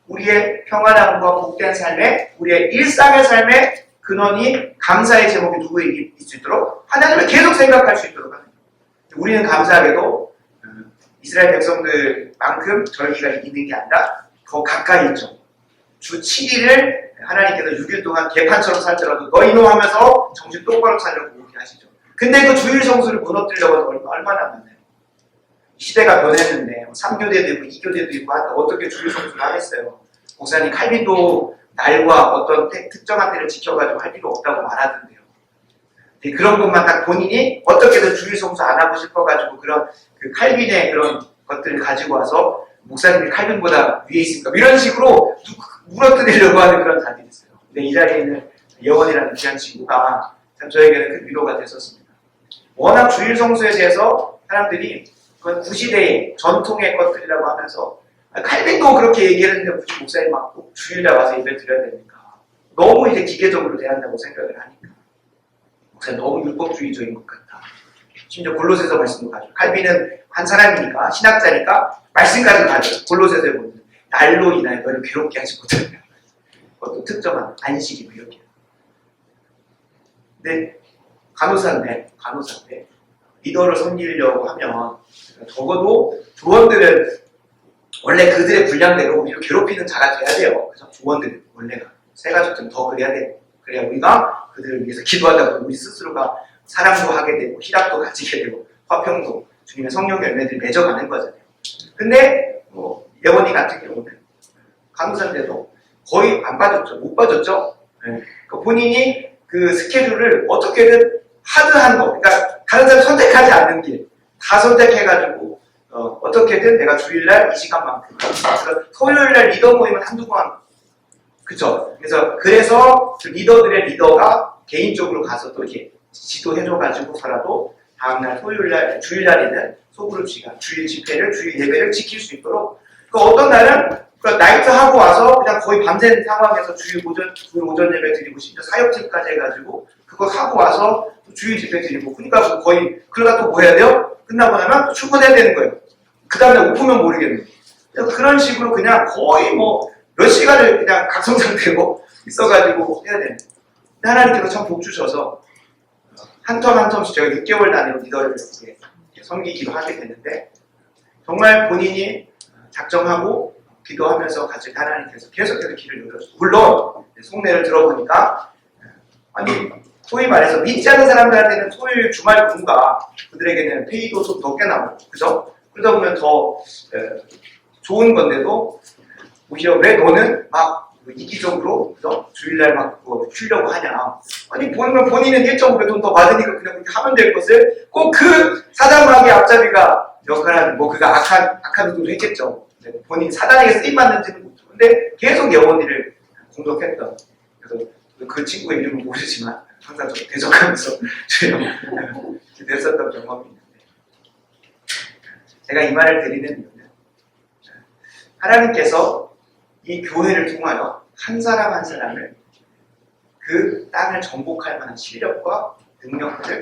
Speaker 1: 우리의 평안함과 복된 삶에 우리의 일상의 삶의 근원이 감사의 제목이 누구에게 있을 수 있도록 하나님을 계속 생각할 수 있도록 하는 거예요. 우리는 감사하게도 이스라엘 백성들만큼 절기가 있는 게 아니라 더 가까이 있죠. 주 7일을 하나님께서 6일 동안 개판처럼 살더라도 너희노 하면서 정신 똑바로 차리라고 그렇게 하시죠. 근데 그 주일 성수를 무너뜨리려고 해서 얼마나 많나요? 시대가 변했는데 3교대도 있고 2교대도 있고 어떻게 주일 성수를 하겠어요. 목사님 칼빈도 날과 어떤 특정한 때를 지켜가지고 할 필요 없다고 말하던데요. 그런 것만 딱 본인이 어떻게든 주일 성수 안 하고 싶어가지고 그런 그 칼빈의 그런 것들을 가지고 와서 목사님이 칼빈보다 위에 있습니까? 이런 식으로 물어뜯으려고 하는 그런 자들이 있어요. 근데 이 자리에 있는 예원이라는 귀한 친구가 참 저에게는 큰 위로가 됐었습니다. 워낙 주일 성수에 대해서 사람들이 그건 구시대의 전통의 것들이라고 하면서 칼빈도 그렇게 얘기했는데 굳이 목사님 막 꼭 주일날 와서 예배 드려야 됩니까? 너무 이제 기계적으로 대한다고 생각을 하니까 목사님 너무 율법주의적인 것 같다. 심지어 골로새서 말씀도 가죠. 칼빈은 한 사람이니까 신학자니까 말씀까지 가죠. 골로새서에 보면 날로 인하여 너를 괴롭게 하지 못하냐. 어떤 특정한 안식이 이렇게. 근데 간호사인데 리더를 섬기려고 하면 적어도 조원들은 원래 그들의 분량대로 우리를 괴롭히는 자가 돼야 돼요. 그래서 조원들은 원래가 세 가족들은 더 그래야 돼요. 그래야 우리가 그들을 위해서 기도하다 보면 우리 스스로가 사랑도 하게 되고 희락도 가지게 되고 화평도 주님의 성령의 열매들이 맺어가는 거잖아요. 근데 예원이 같은 경우는 간호사인데도 거의 안 빠졌죠. 못 빠졌죠. 네. 그러니까 본인이 그 스케줄을 어떻게든 하드한 거, 그러니까 다른 사람 선택하지 않는 길 다 선택해가지고 어떻게든 내가 주일날 이 시간만큼 토요일날 리더 모임은 한두 번 그쵸? 그래서 그 리더들의 리더가 개인적으로 가서 또 이렇게 지도해줘가지고서라도 다음날 토요일날 주일날에는 소그룹 주일 집회를 주일 예배를 지킬 수 있도록 어떤 날은 나이트 하고 와서 그냥 거의 밤샌 상황에서 주일 오전 예배 드리고 심지어 사역팀까지 해가지고 그거 하고 와서 주일 집회 드리고 그러니까 거의 그러다 또 뭐 해야 돼요? 끝나고 나면 또 출근해야 되는 거예요. 그 다음에 오프면 모르겠네. 그런 식으로 그냥 거의 몇 시간을 그냥 각성상태고 있어가지고 해야 되는. 하나님께서 참 복 주셔서 한 텀 한 텀씩 제가 6개월 단위로 리더를 이렇게 섬기기도 하게 되는데 정말 본인이 작정하고 기도하면서 같이 하나님께서 계속해서 길을 열어주고 물론 속내를 들어보니까 소위 말해서 믿지 않는 사람들한테는 토요일 주말 근무가 그들에게는 페이도 좀 높게 나오고 그죠? 그러다 보면 더 좋은 건데도 오히려 왜 너는 막 이기적으로 그죠? 주일날 막 쉬려고 하냐. 본인은 1.5배 돈 더 받으니까 그냥 그렇게 하면 될 것을 꼭 그 사단마귀의 앞잡이가 역할한 그가 악한 의도로 했겠죠. 본인 사단에게 쓰임받는지는 모르죠. 근데 계속 영원히를 공격했던 그래서 그 친구의 이름은 모르지만 항상 좀 대적하면서 기도했었던 경험이 있는데 제가 이 말을 드리는 이유는 하나님께서 이 교회를 통하여 한 사람 한 사람을 그 땅을 정복할 만한 실력과 능력들을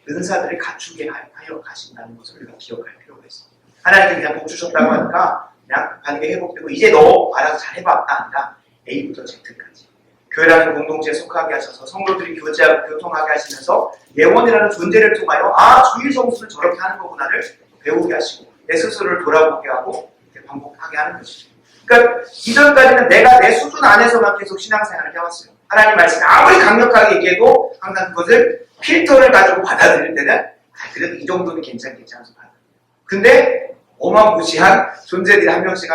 Speaker 1: 은사들을 갖추게 하여 가신다는 것을 우리가 기억할 필요가 있습니다. 하나님께 그냥 복 주셨다고 하니까 그냥 관계 회복되고 이제 너 알아서 잘 해봤다 아니라 A부터 Z까지 교회라는 공동체에 속하게 하셔서 성도들이 교제하고 교통하게 하시면서 예원이라는 존재를 통하여 주일 성수를 저렇게 하는 거구나를 배우게 하시고 내 스스로를 돌아보게 하고 반복하게 하는 것이죠. 그러니까 이전까지는 내가 내 수준 안에서만 계속 신앙생활을 해왔어요. 하나님 말씀이 아무리 강력하게 얘기해도 항상 그것을 필터를 가지고 받아들일 때는 그래도 이 정도는 괜찮아서 받아. 근데 어마무시한 존재들이 한 명씩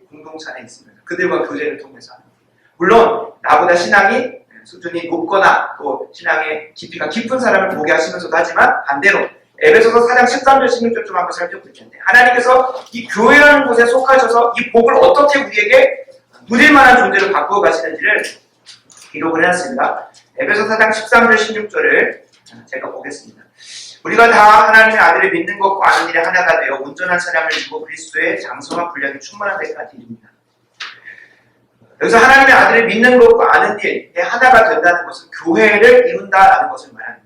Speaker 1: 공동체 안에 있습니다. 그들과 교제를 통해서 하는. 물론 나보다 신앙이 수준이 높거나 또 신앙의 깊이가 깊은 사람을 보게 하시면서도 하지만 반대로 에베소서 4장 13절 16절 좀 한번 살펴볼 텐데 하나님께서 이 교회라는 곳에 속하셔서 이 복을 어떻게 우리에게 누릴 만한 존재로 바꾸어 가시는지를 기록을 해놨습니다. 에베소 4장 13절 16절을 제가 보겠습니다. 우리가 다 하나님의 아들을 믿는 것과 아는 일에 하나가 되어 온전한 사람을 이루고 그리스도의 장성한 분량이 충만한 데까지 이릅니다. 여기서 하나님의 아들을 믿는 것과 아는 일에 하나가 된다는 것은 교회를 이룬다라는 것을 말합니다.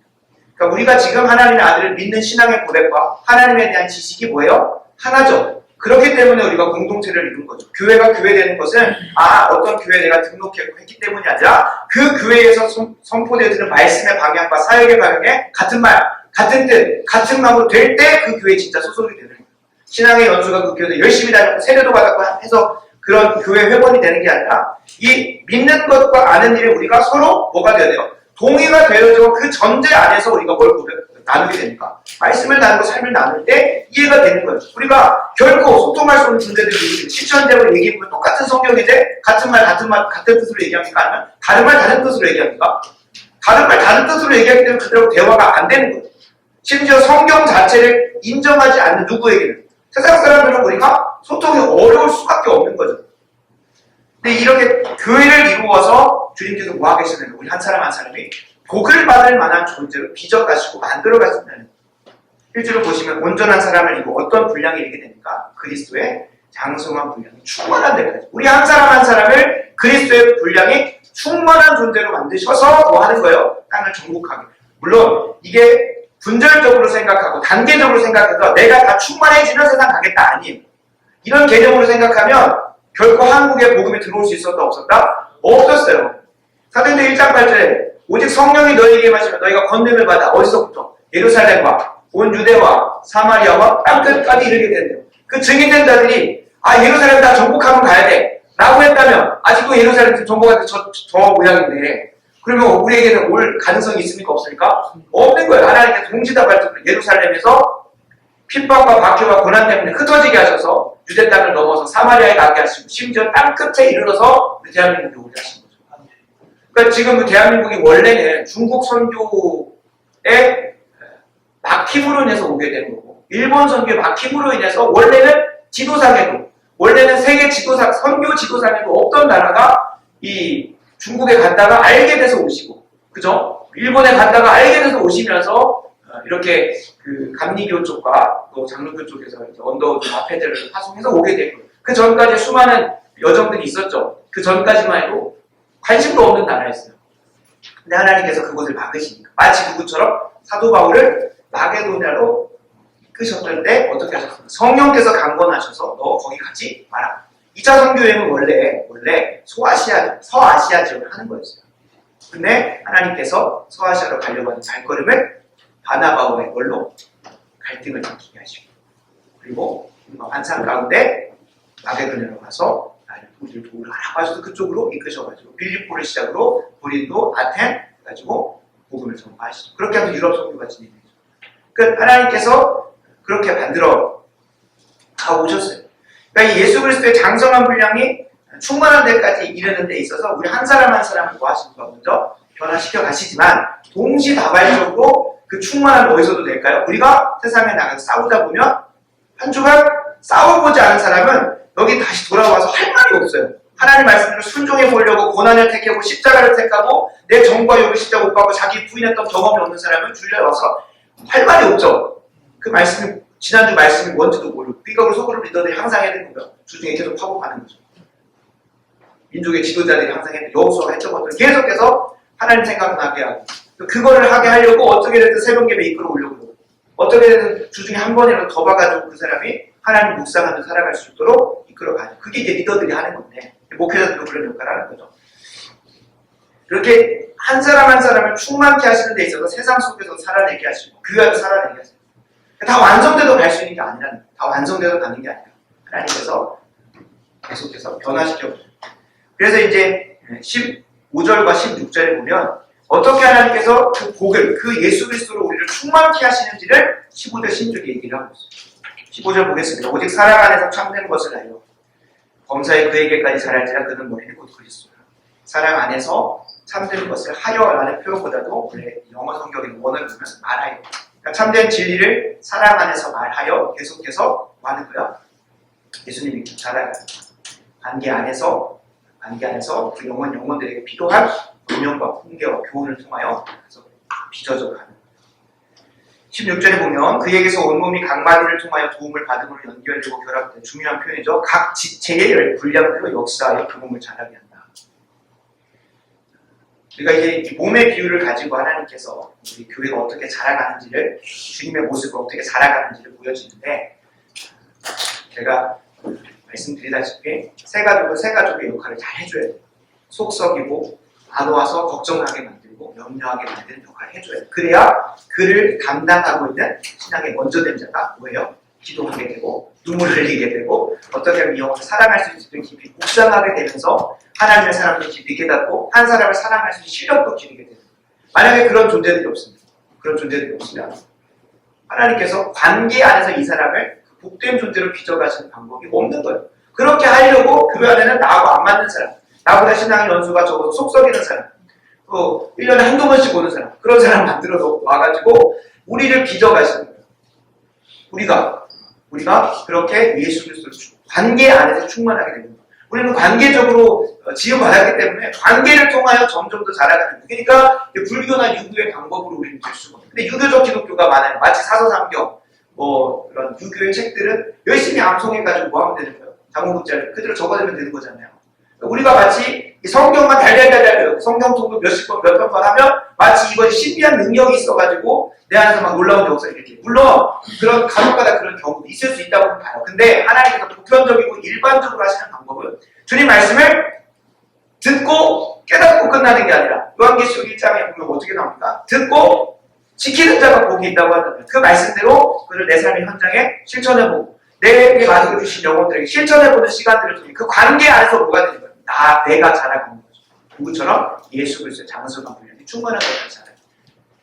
Speaker 1: 그러니까 우리가 지금 하나님의 아들을 믿는 신앙의 고백과 하나님에 대한 지식이 뭐예요? 하나죠. 그렇기 때문에 우리가 공동체를 이룬 거죠. 교회가 교회되는 것은 어떤 교회에 내가 등록했기 때문이 아니라 그 교회에서 선포되어지는 말씀의 방향과 사역의 방향에 같은 말, 같은 뜻, 같은 마음으로 될 때 그 교회에 진짜 소속이 되는 거예요. 신앙의 연수가 그 교회에 열심히 다녔고 세례도 받았고 해서 그런 교회 회원이 되는 게 아니라 이 믿는 것과 아는 일에 우리가 서로 뭐가 되어야 돼요? 동의가 되어져 그 전제 안에서 우리가 뭘 나누게 되니까 말씀을 나누고 삶을 나눌 때 이해가 되는 거예요. 우리가 결코 소통할 수 없는 존재들이 실천적으로 얘기해보면 똑같은 성경인데 같은 말 같은 뜻으로 얘기합니까? 아니면 다른 말 다른 뜻으로 얘기합니까? 다른 말 다른 뜻으로 얘기하기 때문에 그대로 대화가 안 되는 거예요. 심지어 성경 자체를 인정하지 않는 누구에게는 세상 사람들은 우리가 소통이 어려울 수밖에 없는 거죠. 근데 이렇게 교회를 이루어서 주님께서 뭐 하고 계시냐면 우리 한 사람 한 사람이 복을 받을 만한 존재로 빚어가시고 만들어가신다는 거예요. 실제로 보시면 온전한 사람을 이루고 어떤 분량이 이르게 됩니까? 그리스도의 장성한 분량이 충만한 데까지. 우리 한 사람 한 사람을 그리스도의 분량이 충만한 존재로 만드셔서 뭐 하는 거예요? 땅을 정복하게. 물론 이게 분절적으로 생각하고 단계적으로 생각해서 내가 다 충만해지면 세상 가겠다 아니에요. 이런 개념으로 생각하면 결코 한국에 복음이 들어올 수 있었다 없었다? 없었어요. 사도행전 1장 8절에 오직 성령이 너희에게 임하시면 너희가 권능을 받아 어디서부터? 예루살렘과 온 유대와 사마리아와 땅끝까지 이르게 된대요. 그 증인된 자들이 예루살렘 다 정복하면 가야 돼 라고 했다면 아직도 예루살렘 정복할 때 저 모양인데 그러면 우리에게는 올 가능성이 있습니까? 없습니까? 없는 거예요. 하나님께서 동시다발적으로 예루살렘에서 핍박과 박해와 고난 때문에 흩어지게 하셔서 유대 땅을 넘어서 사마리아에 가게 하시고 심지어 땅 끝에 이르러서 우리 대한민국에 오게 하신 거죠. 그러니까 지금 대한민국이 원래는 중국 선교의 막힘으로 인해서 오게 되는 거고 일본 선교의 막힘으로 인해서 원래는 지도상에도 원래는 세계 지도상 선교 지도상에도 없던 나라가 이 중국에 갔다가 알게 돼서 오시고 그죠? 일본에 갔다가 알게 돼서 오시면서 이렇게 그 감리교 쪽과 또 장로교 쪽에서 언더우드 마패들을 파송해서 오게 되고 그 전까지 수많은 여정들이 있었죠. 그 전까지만 해도 관심도 없는 나라였어요. 근데 하나님께서 그곳을 막으시니까 마치 누구처럼 사도 바울을 마게도냐로 이끄셨을 때 어떻게 하셨습니까? 성령께서 강권하셔서 너 거기 가지 마라. 2차 선교여행은 원래 서아시아 지역을 하는 거였어요. 근데 하나님께서 서아시아로 가려고 하는 발걸음을 바나바와의 걸로 갈등을 느끼게 하시고 그리고 환상 가운데 마게도냐로 가서 우리를 도우라고 하셔서 그쪽으로 이끄셔가지고 빌립보를 시작으로 고린도, 아텐 가지고 복음을 전파하시죠. 그렇게 하면 유럽 선교가 진행되죠. 그러니까 하나님께서 그렇게 만들어 오셨어요. 그러니까 이 예수 그리스도의 장성한 분량이 충만한 데까지 이르는 데 있어서 우리 한 사람 한 사람을 뭐 하시는 거 먼저 변화시켜 가시지만 동시다발적으로 그 충만함이 어디서도 될까요? 우리가 세상에 나가서 싸우다 보면 한 주간 싸워보지 않은 사람은 여기 다시 돌아와서 할 말이 없어요. 하나님 말씀대로 순종해 보려고 고난을 택하고 십자가를 택하고 내 정과 욕을 십자가 못 받고 자기 부인했던 경험이 없는 사람은 주일에 와서 할 말이 없죠. 그 말씀이 지난주 말씀이 뭔지도 모르고 삐걱을 속으로 리더들이 항상 해야 되는 거예요. 주중에 계속 파고가는 거죠. 민족의 지도자들이 항상 했던 여호수아가 했던 것들 계속해서 하나님 생각나게 하고 그거를 하게 하려고 어떻게든 새벽 예배 이끌어 오려고 어떻게든 주중에 한 번이라도 더 봐가지고 그 사람이 하나님 묵상하며 살아갈 수 있도록 이끌어가죠. 그게 이제 리더들이 하는 건데 목회자들도 그런 역할을 하는 거죠. 그렇게 한 사람 한 사람을 충만케 하시는 데 있어서 세상 속에서 살아내게 하시고 그 안에서 살아내게 하세요. 다 완성돼도 갈 수 있는 게 아니라는 거예요. 다 완성돼도 가는 게 아니라 하나님께서 계속해서 변화시켜보죠. 그래서 이제 15절과 16절에 보면 어떻게 하나님께서 그 복을, 그 예수 그리스도로 우리를 충만케 하시는지를 15절 16절에 얘기를 하고 있어요. 15절 보겠습니다. 오직 사랑 안에서 참된 것을 알려 범사에 그에게까지 자랄지라 그는 머리는 곧 그리스도라. 사랑 안에서 참된 것을 하여라는 표현보다도 원래 영어 성경의 원어를 보면 말하여. 그러니까 참된 진리를 사랑 안에서 말하여 계속해서 뭐 하는 거야? 예수님이 자라요. 관계 안에서 그 영혼들에게 필요한 운명과 풍계와 교훈을 통하여 그래서 빚어져 가는. 16절에 보면 그에게서 온몸이 각 마디를 통하여 도움을 받음으로 연결되고 결합된 중요한 표현이죠. 각 지체의 분량대로 역사하여 그 몸을 자라게 한다. 우리가 이제 이 몸의 비유를 가지고 하나님께서 우리 교회가 어떻게 자라가는지를, 주님의 모습을 어떻게 자라가는지를 보여주는데, 제가 말씀드리다시피 새 가족의 역할을 잘 해줘야 돼요. 속 썩이고 안 와서 걱정하게 만들고 염려하게 만드는 역할을 해줘야 돼요. 그래야 그를 감당하고 있는 신앙의 먼저 된 자가 뭐예요? 기도하게 되고 눈물을 흘리게 되고 어떻게 하면 이 영혼을 사랑할 수 있을지 깊이 묵상하게 되면서 하나님의 사랑을 깊이 깨닫고 한 사람을 사랑할 수 있는 실력도 기르게 됩니다. 만약에 그런 존재들이 없습니다. 그런 존재들이 없으면 하나님께서 관계 안에서 이 사람을 복된 존재로 빚어가시는 방법이 없는 거예요. 그렇게 하려고 교회 안에는 나하고 안 맞는 사람, 나보다 신앙의 연수가 적어서 속 썩이는 사람, 또 1년에 한두 번씩 오는 사람, 그런 사람 만들어서 와가지고 우리를 빚어가시는 거예요. 우리가 그렇게 예수 그리스도를 관계 안에서 충만하게 됩니다. 우리는 관계적으로 지음받았기 때문에 관계를 통하여 점점 더 자라가는 거예요. 그러니까 불교나 유교의 방법으로 우리는 될 수가 없어요. 근데 유교적 기독교가 많아요. 마치 사서삼경, 그런 유교의 책들은 열심히 암송해가지고 뭐 하면 되는 거예요? 장문국자를 그대로 적어내면 되는 거잖아요. 우리가 마치 성경만 달달달달 성경 통독 몇십 번, 몇백 번 하면 마치 이것이 신비한 능력이 있어가지고 내 안에서 막 놀라운 역사를 일으키고, 물론 그런 간혹가다 그런 경우도 있을 수 있다고 봐요. 근데 하나님께서 보편적이고 일반적으로 하시는 방법은 주님 말씀을 듣고 깨닫고 끝나는 게 아니라 요한계시록 1장에 보면 어떻게 나옵니까? 듣고 지키는 자가 복이 있다고 한다면 그 말씀대로 그를 내 삶의 현장에 실천해보고 내게 가지고 주신 영혼들에게 실천해보는 시간들을 통해 그 관계 안에서 뭐가 되는 거예요? 내가 자라가는 거죠. 누구처럼? 예수 그리스도의 장성한 분량이 충만한 것을 자라요.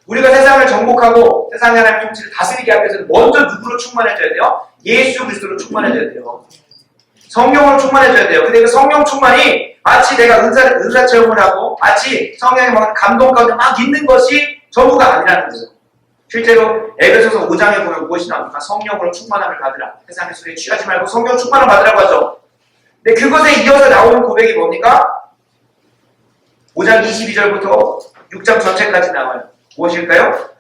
Speaker 1: 우리가 세상을 정복하고 세상의 하나님의 통치를 다스리게 하기 위해서는 먼저 누구로 충만해져야 돼요? 예수 그리스도로 충만해져야 돼요. 성령으로 충만해져야 돼요. 근데 그 성령 충만이 마치 내가 은사 체험을 하고 마치 성령의 막 감동 가운데 막 있는 것이 전부가 아니라는 거죠. 실제로 에베소서 5장에 보면 무엇이 나옵니까? 성령으로 충만함을 받으라. 세상의 소리에 취하지 말고 성령 충만함을 받으라고 하죠. 근데 그것에 이어서 나오는 고백이 뭡니까? 5장 22절부터 6장 전체까지 나와요. 무엇일까요?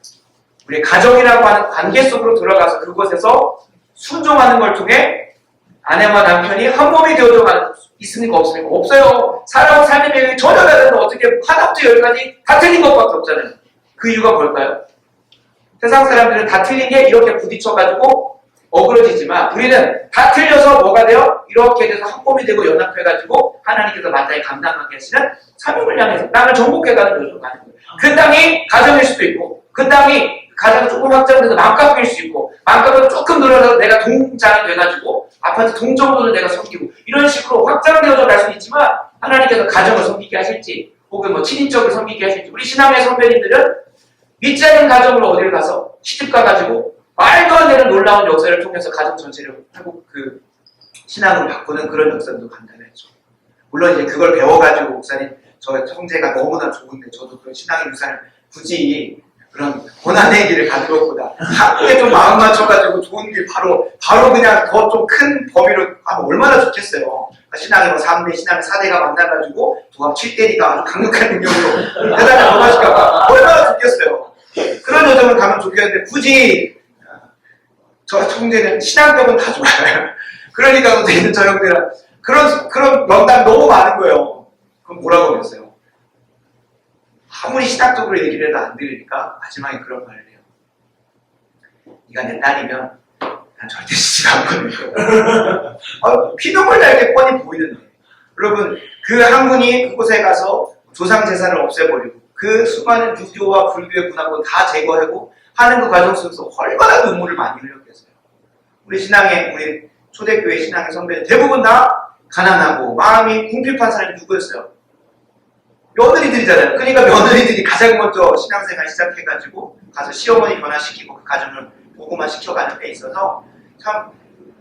Speaker 1: 우리 가정이라고 하는 관계 속으로 들어가서 그곳에서 순종하는 걸 통해 아내와 남편이 한 몸이 되어져 있습니까? 없습니까? 없어요. 살아온 삶의 내용이 전혀 다른데 어떻게 하나부터 열까지 다 틀린 것밖에 없잖아요. 그 이유가 뭘까요? 세상 사람들은 다 틀린 게 이렇게 부딪혀가지고 어그러지지만 우리는 다 틀려서 뭐가 돼요? 이렇게 돼서 한 몸이 되고 연합해가지고 하나님께서 마땅히 감당하게 하시는 사명을 향해서 땅을 정복해가는 요즘 가는 거예요. 그 땅이 가정일 수도 있고 그 땅이 가정이 조금 확장돼서 맘값일 수 있고 맘값을 조금 늘어서 내가 동장이 돼가지고 아파트 동정도를 내가 섬기고 이런 식으로 확장되어져 갈 수는 있지만 하나님께서 가정을 섬기게 하실지 혹은 뭐 친인척을 섬기게 하실지 우리 신앙의 선배님들은 믿지 않는 가정으로 어디를 가서 시집 가가지고 말도 안 되는 놀라운 역사를 통해서 가정 전체를 회복 신앙으로 바꾸는 그런 역사도 간단했죠. 물론 이제 그걸 배워가지고 목사님 저 형제가 너무나 좋은데 저도 그런 신앙의 유산을 굳이 그런 고난의 길을 가는 것보다 한국에 좀 마음 맞춰가지고 좋은 길 바로 그냥 더 좀 큰 범위로 하면 얼마나 좋겠어요. 신앙의 뭐 3대, 신앙의 4대가 만나가지고 도합 7대니까 아주 강력한 능력으로 대단히 넘어가실까봐 얼마나 좋겠어요. 그런 여정을 가면 좋겠는데 굳이 저 형제는 신앙병은 다 좋아요. 그러니까 되는 저 형제는 그런 명단 너무 많은 거예요. 그럼 뭐라고 그랬어요? 아무리 신학적으로 얘기를 해도 안 들으니까 마지막에 그런 말을 해요. 네가 내 딸이면 난 절대 시집 안 보낼 거야. 피눈물 날게 뻔히 보이는데 여러분 그 한 분이 그곳에 가서 조상 재산을 없애버리고 그 수많은 유교와 불교의 문화권 다 제거하고 하는 그 과정 속에서 얼마나 눈물을 많이 흘렸겠어요. 우리 초대교회 신앙의 선배는 대부분 다 가난하고 마음이 궁핍한 사람이 누구였어요? 며느리들이잖아요. 그러니까 며느리들이 가장 먼저 신앙생활 시작해가지고 가서 시어머니 변화시키고 그 가정을 복음화 시켜가는 데 있어서 참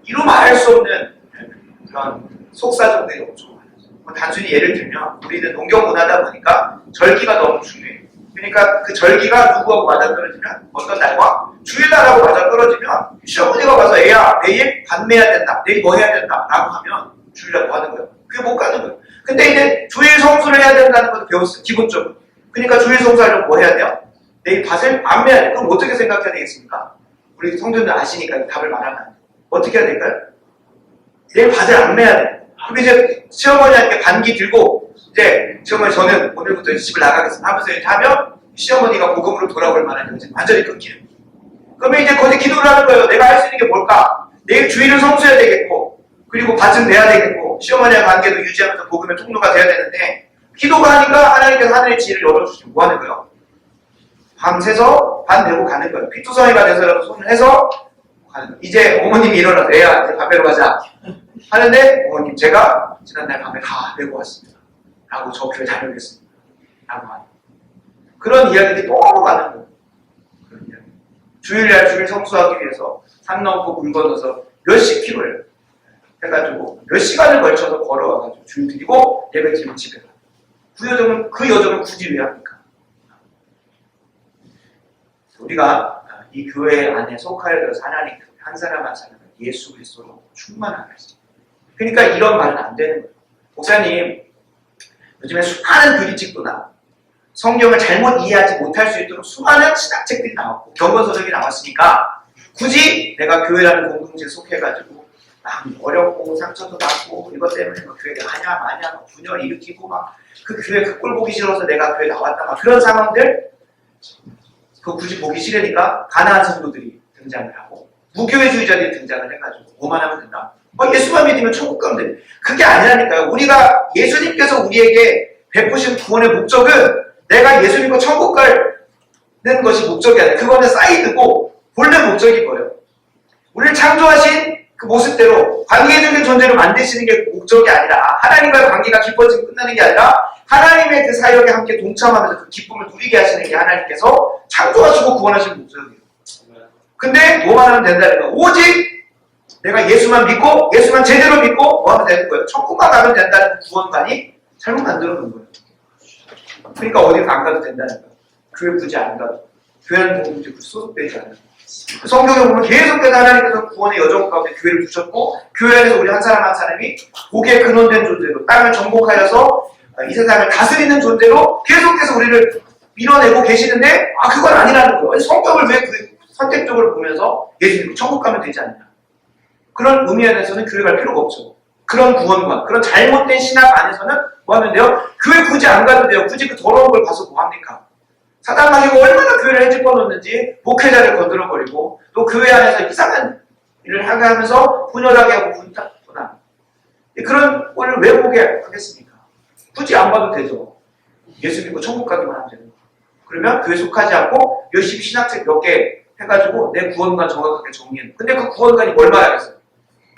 Speaker 1: 이루 말할 수 없는 그런 속사정들이 엄청 많아요. 단순히 예를 들면 우리는 농경 문화다 보니까 절기가 너무 중요해요. 그러니까 그 절기가 누구하고 맞아떨어지면 어떤 날과 주일날하고 맞아떨어지면 시어머니가 가서 애야 내일 반매해야 된다. 내일 뭐 해야 된다. 라고 하면 주일날 뭐 하는 거예요? 그게 못 가는 거예요. 근데 이제 주일 성수를 해야 된다는 것도 배웠어요. 기본적으로. 그러니까 주일 성수하려면 뭐 해야 돼요? 내일 밭을 안 매야 돼요. 그럼 어떻게 생각해야 되겠습니까? 우리 성도들 아시니까 답을 말하면 안 돼요. 어떻게 해야 될까요? 내일 밭을 안 매야 돼요. 그럼 이제 시어머니한테 반기 들고 이제 저는 오늘부터 집을 나가겠습니다 하면서 이렇게 하면 시어머니가 복음으로 돌아올 만한 여지는 완전히 끊기는 거예요. 그러면 이제 거기에 기도를 하는 거예요. 내가 할 수 있는 게 뭘까? 내일 주일을 성수해야 되겠고, 그리고 밭은 내야 되겠고, 시어머니와 관계도 유지하면서 복음의 통로가 돼야 되는데, 기도가 하니까 하나님께서 하늘의 지혜를 열어주시면 뭐 하는 거예요? 밤새서 밥 내고 가는 거예요. 피투성이가 돼서라도 손을 해서 가는 거예요. 이제 어머님이 일어나서 애야 이제 밥 내러 가자 하는데, 어머님 제가 지난날 밤에 다 내고 왔습니다 라고 저 교회 다녀오겠습니다 라고 하는 그런 이야기들이 너무 많은 거예요. 그런 이야기. 주일날 주일 성수하기 위해서 산 넘고 물 건너서 몇십 킬로를 해가지고 몇 시간을 걸쳐서 걸어와가지고 주일 드리고 예배드리면 집에 가요. 그 여정은 굳이 왜 합니까? 우리가 이 교회 안에 속하여 들어서 하나님께서 한 사람 한 사람을 예수 그리스도로 충만하게 하시죠. 그러니까 이런 말은 안 되는 거예요. 목사님, 요즘에 수많은 교리책도나 성경을 잘못 이해하지 못할 수 있도록 수많은 신학책들이 나왔고 경건서적이 나왔으니까 굳이 내가 교회라는 공동체에 속해가지고 막 어렵고 상처도 받고 이것 때문에 막 교회가 하냐 마냐 막 분열 일으키고 막 그 교회 그 꼴 보기 싫어서 내가 교회 나왔다 막 그런 상황들 그거 굳이 보기 싫으니까 가난한 성도들이 등장을 하고 무교회주의자들이 등장을 해가지고 뭐만 하면 된다? 예수만 믿으면 천국 가면 된다. 그게 아니라니까요. 우리가 예수님께서 우리에게 베푸신 구원의 목적은 내가 예수 믿고 천국 가는 것이 목적이 아니라 그거는 사이드고 본래 목적이 뭐예요? 우리를 창조하신 그 모습대로 관계적인 존재로 만드시는 게 목적이 아니라 하나님과의 관계가 깊어지고 끝나는 게 아니라 하나님의 그 사역에 함께 동참하면서 그 기쁨을 누리게 하시는 게 하나님께서 창조하시고 구원하신 목적이에요. 근데 뭐만 하면 된다는 거예요. 오직 내가 예수만 믿고 예수만 제대로 믿고 뭐 하면 되는 거예요? 천국만 가면 된다는 구원관이 잘못 만들어 놓은 거예요. 그러니까 어디 안 가도 된다는 거예요. 교회 굳이 안 가도 교회는 공동체 굳이 소속되지 않아요. 성경에 보면 계속해서 하나님께서 구원의 여정 가운데 교회를 두셨고 교회 안에서 우리 한 사람 한 사람이 복에 근원된 존재로 땅을 정복하여서 이 세상을 다스리는 존재로 계속해서 우리를 밀어내고 계시는데 그건 아니라는 거예요. 성경을 왜 선택적으로 보면서 예수 믿고 천국 가면 되지 않냐. 그런 의미 안에서는 교회 갈 필요가 없죠. 그런 구원관, 그런 잘못된 신학 안에서는 뭐 하면 돼요? 교회 굳이 안 가도 돼요. 굳이 그 더러운 걸 봐서 뭐 합니까? 사단 마귀가 얼마나 교회를 해집어 놓는지 목회자를 건드려버리고 또 교회 안에서 이상한 일을 하게 하면서 분열하게 하고 분단. 그런 꼴을 왜 보게 하겠습니까? 굳이 안 봐도 되죠. 예수 믿고 천국 가기만 하면 되는 거예요. 그러면 교회 속하지 않고 열심히 신학책 몇 개 해가지고 내 구원관 정확하게 정리해. 근데 그 구원관이 뭘 말하겠어요?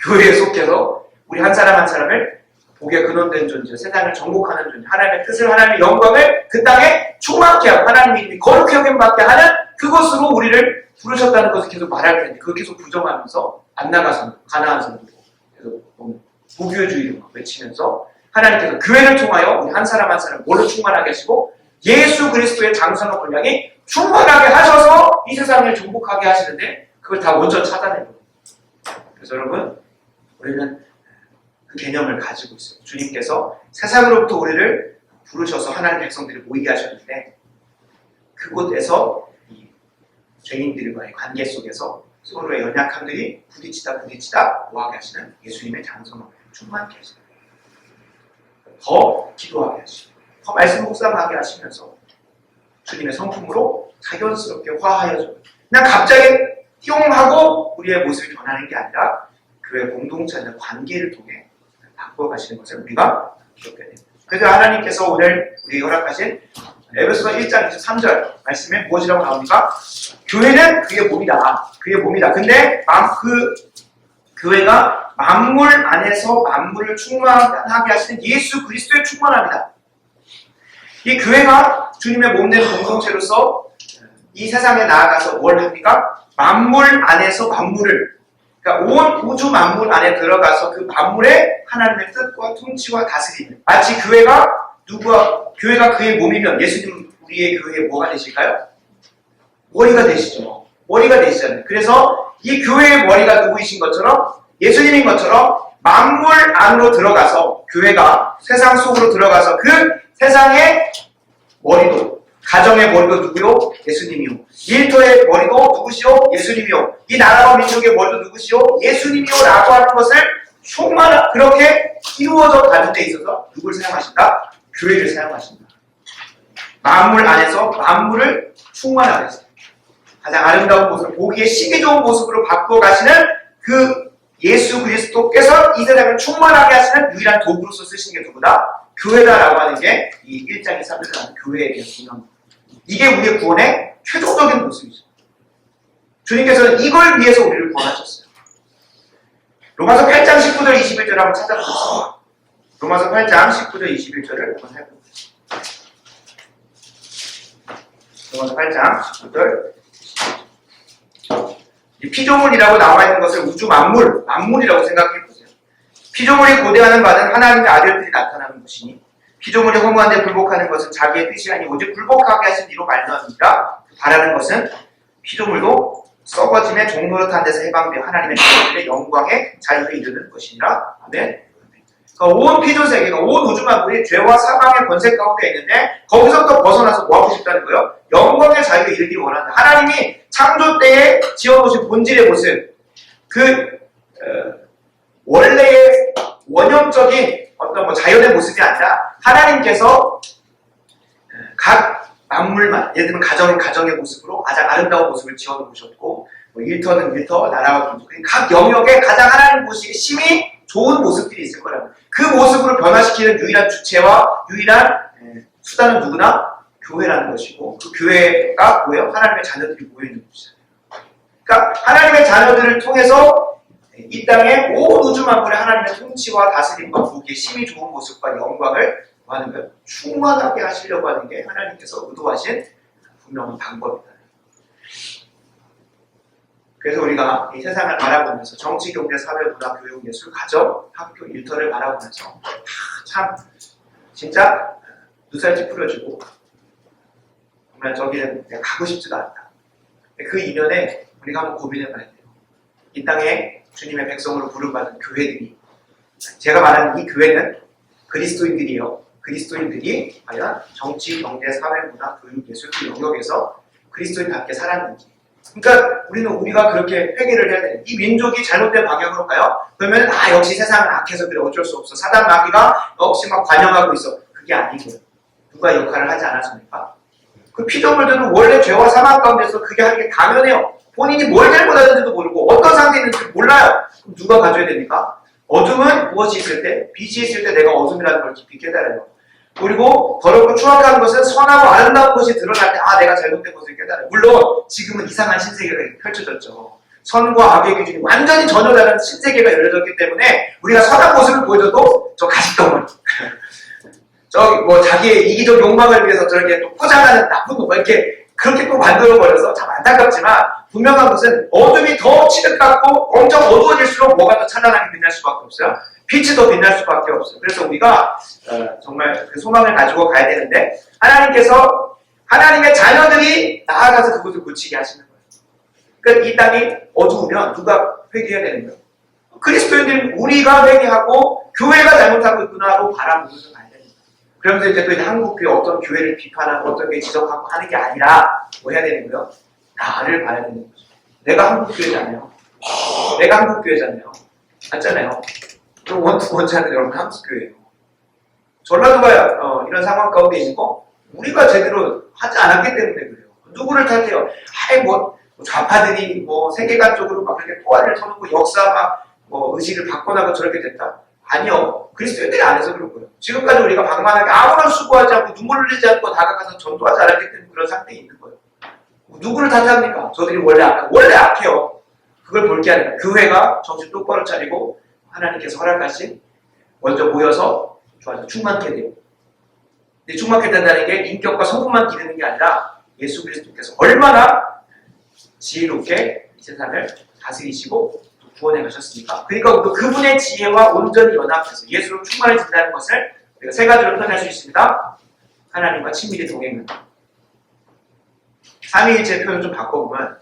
Speaker 1: 교회에 속해서 우리 한 사람 한 사람을 복에 근원된 존재, 세상을 정복하는 존재, 하나님의 뜻을, 하나님의 영광을 그 땅에 충만케 하고 하나님의 이름이 거룩히 여김받게 하는 그것으로 우리를 부르셨다는 것을 계속 말할 텐데 그걸 계속 부정하면서 안 나가서 가난한 성도고 계속 무교주의를 외치면서 하나님께서 교회를 통하여 우리 한 사람 한 사람 뭘로 충만하게 하시고 예수 그리스도의 장성한 분량이 충만하게 하셔서 이 세상을 정복하게 하시는데 그걸 다 먼저 찾아내는 거예요. 그래서 여러분 우리는 그 개념을 가지고 있어요. 주님께서 세상으로부터 우리를 부르셔서 하나님의 백성들을 모이게 하셨는데 그곳에서 이 죄인들과의 관계 속에서 서로의 연약함들이 부딪히다 뭐하게 하시는 예수님의 장성함을 충만케 하시는 거예요. 더 기도하게 하시고 더 말씀 묵상하게 하시면서 주님의 성품으로 자연스럽게 화하여져 그냥 갑자기 띠용하고 우리의 모습이 변하는 게 아니라 교회 공동체의 관계를 통해 바꿔가시는 것을 우리가 기억해야 됩니다. 그래서 하나님께서 오늘 우리 허락하신 에베소서 1장 23절 말씀에 무엇이라고 나옵니까? 교회는 그의 몸이다. 그의 몸이다. 근데 그 교회가 만물 안에서 만물을 충만하게 하시는 예수 그리스도의 충만함이다. 이 교회가 주님의 몸된 공동체로서 이 세상에 나아가서 뭘 합니까? 만물 안에서 만물을 그러니까 온 우주 만물 안에 들어가서 그 만물의 하나님의 뜻과 통치와 다스림. 마치 교회가 그의 몸이면 예수님 우리의 교회에 뭐가 되실까요? 머리가 되시죠. 머리가 되시잖아요. 그래서 이 교회의 머리가 누구이신 것처럼 예수님인 것처럼 만물 안으로 들어가서 교회가 세상 속으로 들어가서 그 세상의 머리도 가정의 머리도 누구요? 예수님이요. 일터의 머리도 누구시요? 예수님이요. 이 나라와 민족의 머리도 누구시요? 예수님이요. 라고 하는 것을 그렇게 이루어져 가는 데 있어서 누굴 사용하신다? 교회를 사용하신다. 만물 안에서 만물을 충만하게 해서 가장 아름다운 모습을 보기에 시기 좋은 모습으로 바꾸어 가시는 그 예수 그리스도께서 이 세상을 충만하게 하시는 유일한 도구로서 쓰시는 게 누구다? 교회다라고 하는 게 이 1장 2, 3절에 나오는 교회에 대한 중요한 것. 이게 우리의 구원의 최종적인 모습이죠. 주님께서는 이걸 위해서 우리를 구원하셨어요. 로마서 8장 19절 21절 한번 찾아보겠습니다. 로마서 8장 19절 21절을 한번 해보겠습니다. 로마서 8장 19절 피조물이라고 나와 있는 것을 우주 만물이라고 생각해 보세요. 피조물이 고대하는 바는 하나님의 아들들이 나타나는 것이니 피조물이 허무한 데 굴복하는 것은 자기의 뜻이 아니 오직 굴복하게 하신 이로 말미암으니까 바라는 것은 피조물도 썩어짐의 종노릇한 데서 해방되어 하나님의 자녀들의 영광에 자유에 이르는 것이니라. 아멘. 그러니까 온 피조세계가 온 우주 만물이 죄와 사망의 권세 가운데 있는데 거기서부터 벗어나서 뭐 하고 싶다는 거예요? 영광의 자유에 이르기 원한다. 하나님이 창조 때에 지어놓으신 본질의 모습, 원래의 원형적인 어떤 자연의 모습이 아니라 하나님께서 각 만물만, 예를 들면 가정의 모습으로 가장 아름다운 모습을 지어놓으셨고, 일터는 일터, 나라와 민족, 각 영역에 가장 하나님 보시기에 심히 좋은 모습들이 있을 거라고. 그 모습으로 변화시키는 유일한 주체와 유일한 수단은 누구나 교회라는 것이고, 그 교회가 뭐예요? 하나님의 자녀들이 모여있는 곳이잖아요. 그러니까 하나님의 자녀들을 통해서 이 땅의 온 우주 만물의 하나님의 통치와 다스림과 보기에 심히 좋은 모습과 영광을 하는 걸 충만하게 하시려고 하는 게 하나님께서 의도하신 분명한 방법이다. 그래서 우리가 이 세상을 바라보면서 정치, 경제, 사회, 문화, 교육, 예술, 가정, 학교, 일터를 바라보면서 참 진짜 눈살찌 풀어지고 정말 저기는 내가 가고 싶지도 않다. 그 이면에 우리가 한번 고민해 봐야 돼요. 이 땅에 주님의 백성으로 부름받은 교회들이, 제가 말하는 이 교회는 그리스도인들이요. 그리스도인들이 과연 정치, 경제, 사회, 문화, 교육, 예술 그 영역에서 그리스도인답게 살았는지. 그러니까 우리가 그렇게 회개를 해야 돼요. 이 민족이 잘못된 방향으로 가요? 그러면 역시 세상은 악해서 그래 어쩔 수 없어. 사단 마귀가 역시 막 관영하고 있어. 그게 아니고요. 누가 역할을 하지 않았습니까? 그 피조물들은 원래 죄와 사망 가운데서 그게 하는 게 당연해요. 본인이 뭘 잘못하는지도 모르고 어떤 상태에 있는지 몰라요. 그럼 누가 가져야 됩니까? 어둠은 무엇이 있을 때? 빛이 있을 때 내가 어둠이라는 걸 깊이 깨달아요. 그리고 더럽고 추악한 것은 선하고 아름다운 것이 드러날 때 내가 잘못된 것을 깨달아요. 물론 지금은 이상한 신세계가 펼쳐졌죠. 선과 악의 기준이 완전히 전혀 다른 신세계가 열려졌기 때문에 우리가 선한 모습을 보여줘도 저 가식덩어리 자기의 이기적 욕망을 위해서 저렇게 또 포장하는 나쁜 놈 이렇게 그렇게 또 만들어버려서 참 안타깝지만 분명한 것은 어둠이 더 치득받고 엄청 어두워질수록 뭐가 더 찬란하게 빛날 수밖에 없어요. 빛이 더 빛날 수밖에 없어요. 그래서 우리가 정말 그 소망을 가지고 가야 되는데 하나님께서 하나님의 자녀들이 나아가서 그것을 고치게 하시는 거예요. 그러니까 이 땅이 어두우면 누가 회개해야 되는 거예요? 그리스도인들 우리가 회개하고 교회가 잘못하고 있구나로 바라보면서 가야 됩니다. 그러면서 이제 또 한국교회 어떤 교회를 비판하고 어떤 교회 지적하고 하는 게 아니라 뭐 해야 되는 거예요? 나를 봐야 되는 거죠. 내가 한국교회잖아요. 내가 한국교회잖아요. 맞잖아요. 그럼 원투원자는 여러분 한국교회예요. 전라도가 이런 상황 가운데 있는 거 우리가 제대로 하지 않았기 때문에 그래요. 누구를 탓해요? 좌파들이 세계관적으로 막 그렇게 포화를 터놓고 역사 의식을 바꿔나고 저렇게 됐다. 아니요. 그리스도인들이 안 해서 그런 거예요. 지금까지 우리가 방만하게 아무런 수고하지 않고 눈물 흘리지 않고 다가가서 전도하지 않았기 때문에 그런 상태에 있는 거예요. 누구를 탓합니까? 저들이 원래 악해요. 그걸 볼 게 아니라 교회가 정신 똑바로 차리고 하나님께서 허락하신 먼저 모여서 충만케 돼요. 근데 충만케 된다는 게 인격과 성품만 기르는 게 아니라 예수 그리스도께서 얼마나 지혜롭게 이 세상을 다스리시고 구원해 가셨습니까? 그러니까 그분의 지혜와 온전히 연합해서 예수로 충만해진다는 것을 우리가 세 가지로 표현할 수 있습니다. 하나님과 친밀히 동행한다. 삼위일체 표현을 좀 바꿔보면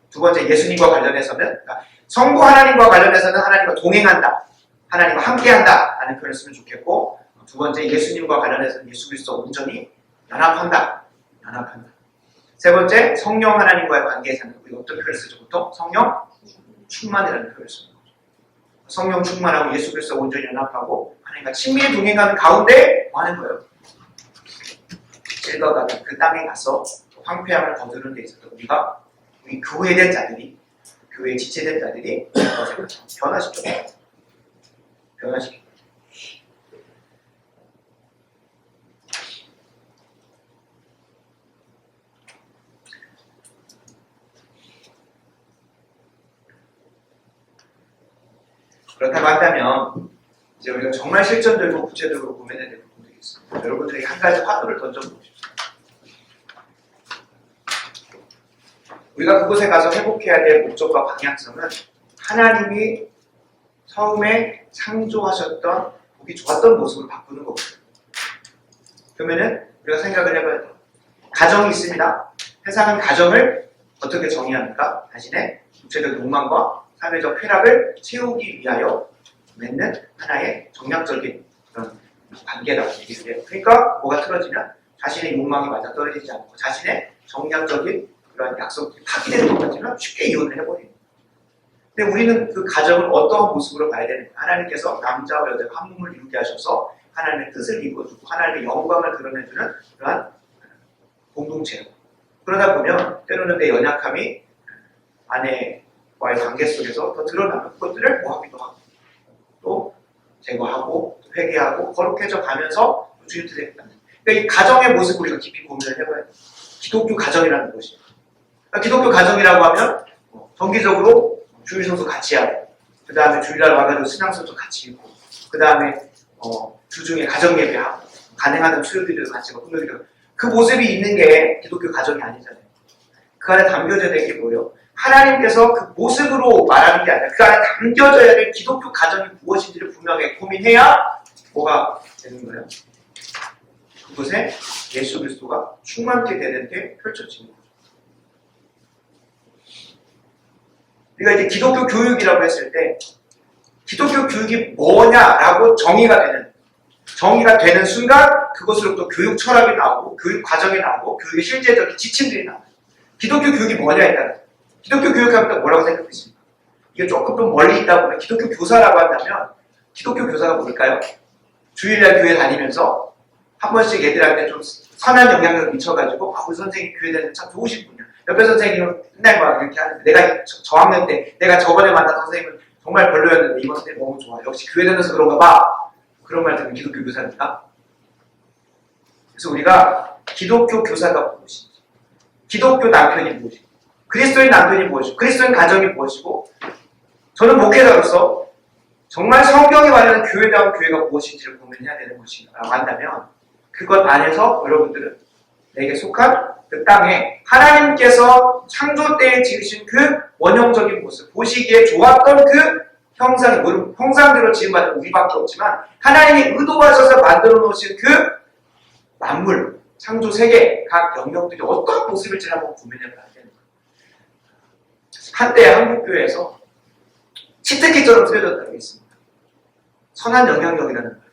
Speaker 1: 두 번째 예수님과 관련해서는 그러니까 성부 하나님과 관련해서는 하나님과 동행한다. 하나님과 함께한다 라는 표현을 쓰면 좋겠고 두 번째 예수님과 관련해서는 예수 그리스도와 온전히 연합한다. 세 번째 성령 하나님과의 관계에서는 우리가 어떤 표현을 쓰죠? 보통 성령 충만이라는 표현을 쓰는 거죠. 성령 충만하고 예수 그리스도와 온전히 연합하고 하나님과 친밀히 동행하는 가운데 뭐 하는 거예요? 찔거가는 그 땅에 가서 황폐함을 거두는 데 있어서 우리 교회된 자들이, 교회에 지체된 자들이 변화시켜. 그렇다고 한다면 이제 우리가 정말 실전적이고 구체적으로 고민해야 될 부분들이 있습니다. 여러분들에게 한 가지 화두를 던져보고 싶습니다. 우리가 그곳에 가서 회복해야 될 목적과 방향성은 하나님이 처음에 창조하셨던 보기 좋았던 모습을 바꾸는 거거든요. 그러면은 우리가 생각을 해봐야 돼요. 가정이 있습니다. 세상은 가정을 어떻게 정의합니까? 자신의 육체적 욕망과 사회적 쾌락을 채우기 위하여 맺는 하나의 정략적인 그런 관계라고 얘기를 해요. 그러니까 뭐가 틀어지면 자신의 욕망이 맞아떨어지지 않고 자신의 정략적인 그런 약속이 파기되는 것 같지만 쉽게 이혼을 해버려요. 근데 우리는 그 가정을 어떠한 모습으로 봐야 되는가? 하나님께서 남자와 여자가 한 몸을 이루게 하셔서 하나님의 뜻을 이루어주고 하나님의 영광을 드러내주는 그러한 공동체로. 그러다 보면 때로는 내 연약함이 아내와의 관계 속에서 더 드러나면 그것들을 모하기도 하고 또 제거하고 또 회개하고 거룩해져 가면서 주님 뜻에 따르는. 그러니까 이 가정의 모습을 우리가 깊이 고민을 해봐야 돼요. 기독교 가정이라는 것이. 그러니까 기독교 가정이라고 하면 정기적으로 주일 성수 같이 하고 그 다음에 주일날 와가지고 신앙서도 같이 읽고 그 다음에 주중에 가정 예배하고 가능한 수요일에도 같이 가고 금요일에도 그 모습이 있는 게 기독교 가정이 아니잖아요. 그 안에 담겨져야 될 게 뭐예요? 하나님께서 그 모습으로 말하는 게 아니라 그 안에 담겨져야 될 기독교 가정이 무엇인지를 분명히 고민해야 뭐가 되는 거예요? 그곳에 예수 그리스도가 충만케 되는 게 펼쳐지는 거죠. 우리가 이제 기독교 교육이라고 했을 때 기독교 교육이 뭐냐라고 정의가 되는 순간 그것으로부터 교육 철학이 나오고 교육 과정이 나오고 교육의 실제적인 지침들이 나와요. 기독교 교육이 뭐냐에 따라 기독교 교육하면 뭐라고 생각하십니까? 이게 조금 더 멀리 있다 보면 기독교 교사라고 한다면 기독교 교사가 뭘까요? 주일날 교회 다니면서 한 번씩 애들한테 좀 선한 영향력을 미쳐가지고 우리 선생님 교회 다니면 참 좋으신 분이야. 옆에 선생님은 맨날 막 이렇게 하는데 내가 저학년 때 내가 저번에 만난 선생님은 정말 별로였는데 이번 때 너무 좋아. 역시 교회 다녀서 그런가 봐. 그런 말 들으면 기독교 교사입니까? 그래서 우리가 기독교 교사가 무엇인지, 기독교 남편이 무엇인지, 그리스도인 남편이 무엇이고, 그리스도인 가정이 무엇이고, 저는 목회자로서 정말 성경이 말하는 교회다운 교회가 무엇인지를 고민해야 되는 것이라고 한다면 그것 안에서 여러분들은 내게 속한 그 땅에 하나님께서 창조 때에 지으신 그 원형적인 모습, 보시기에 좋았던 그 형상이, 물론 형상대로 지음받은 우리밖에 없지만 하나님이 의도하셔서 만들어 놓으신 그 만물, 창조 세계 각 영역들이 어떤 모습일지 한번 고민해 봐야 되는 거예요. 한때 한국교회에서 치트키처럼 쓰여졌다는 게 있습니다. 선한 영향력이라는 거예요.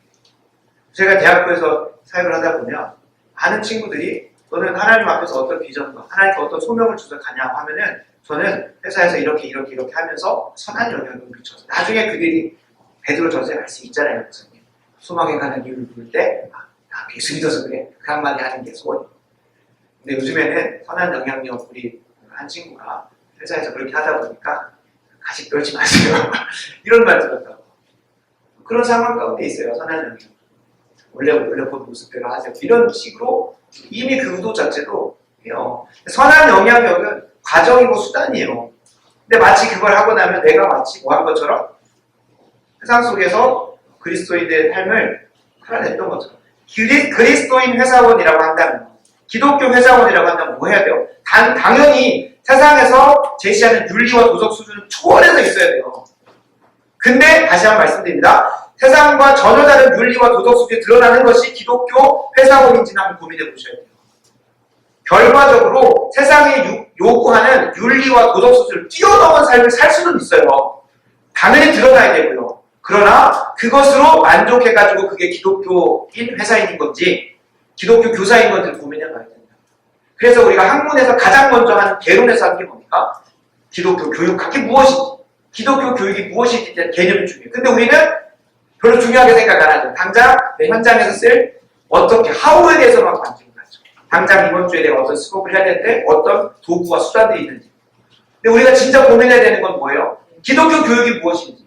Speaker 1: 제가 대학교에서 사역을 하다 보면 많은 친구들이 너는 하나님 앞에서 어떤 비전과 하나님께 어떤 소명을 주서 가냐 하면은 저는 회사에서 이렇게 하면서 선한 영향력을 미쳐서 나중에 그들이 베드로 전서에 알 수 있잖아요. 목사님. 소망에 가는 이유를 부를 때 예수 믿어서 그래. 그 한마디 하는 게 소원이에요. 근데 요즘에는 선한 영향력 우리 한 친구가 회사에서 그렇게 하다 보니까 가식 떨지 마세요. 이런 말 들었다고. 그런 상황 가운데 있어요. 선한 영향력. 원래 본 모습대로 하세요. 이런 식으로 이미 그 의도 자체도 해요. 선한 영향력은 과정이고 수단이에요. 근데 마치 그걸 하고 나면 내가 마치 뭐 한 것처럼 세상 속에서 그리스도인들의 삶을 살아냈던 것처럼 그리스도인 회사원이라고 한다면 기독교 회사원이라고 한다면 뭐 해야 돼요? 당연히 세상에서 제시하는 윤리와 도덕 수준을 초월해서 있어야 돼요. 근데 다시 한번 말씀드립니다. 세상과 전혀 다른 윤리와 도덕 수준이 드러나는 것이 기독교 회사원인지는 한번 고민해 보셔야 돼요. 결과적으로 세상이 요구하는 윤리와 도덕 수준을 뛰어넘은 삶을 살 수는 있어요. 당연히 드러나야 되고요. 그러나 그것으로 만족해가지고 그게 기독교인 회사인인 건지 기독교 교사인 건지를 고민해 봐야 됩니다. 그래서 우리가 학문에서 가장 먼저 하는 개론에서 하는 게 뭡니까? 기독교 교육학이 무엇인지, 기독교 교육이 무엇인지 대한 개념이 중요해요. 근데 우리는 별로 중요하게 생각 안 하죠. 당장 내 현장에서 쓸 어떻게 how에 대해서만 관심을 갖죠. 당장 이번 주에 내가 어떤 스코프를 해야 되는데 어떤 도구와 수단들이 있는지. 근데 우리가 진짜 고민해야 되는 건 뭐예요? 기독교 교육이 무엇인지.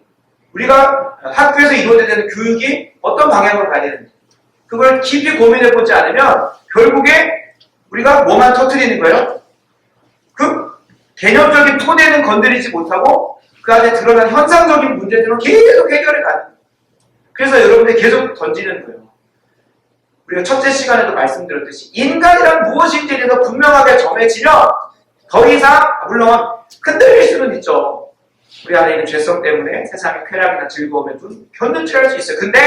Speaker 1: 우리가 학교에서 이루어지는 교육이 어떤 방향으로 가야 되는지. 그걸 깊이 고민해보지 않으면 결국에 우리가 뭐만 터뜨리는 거예요? 그 개념적인 토대는 건드리지 못하고 그 안에 드러난 현상적인 문제들은 계속 해결해 가는 거예요. 그래서 여러분들이 계속 던지는 거예요. 우리가 첫째 시간에도 말씀드렸듯이 인간이란 무엇인지에 대해서 분명하게 정해지면 더 이상 물론 흔들릴 수는 있죠. 우리 안에 있는 죄성 때문에 세상의 쾌락이나 즐거움에 좀 견눈질할 수 있어요. 근데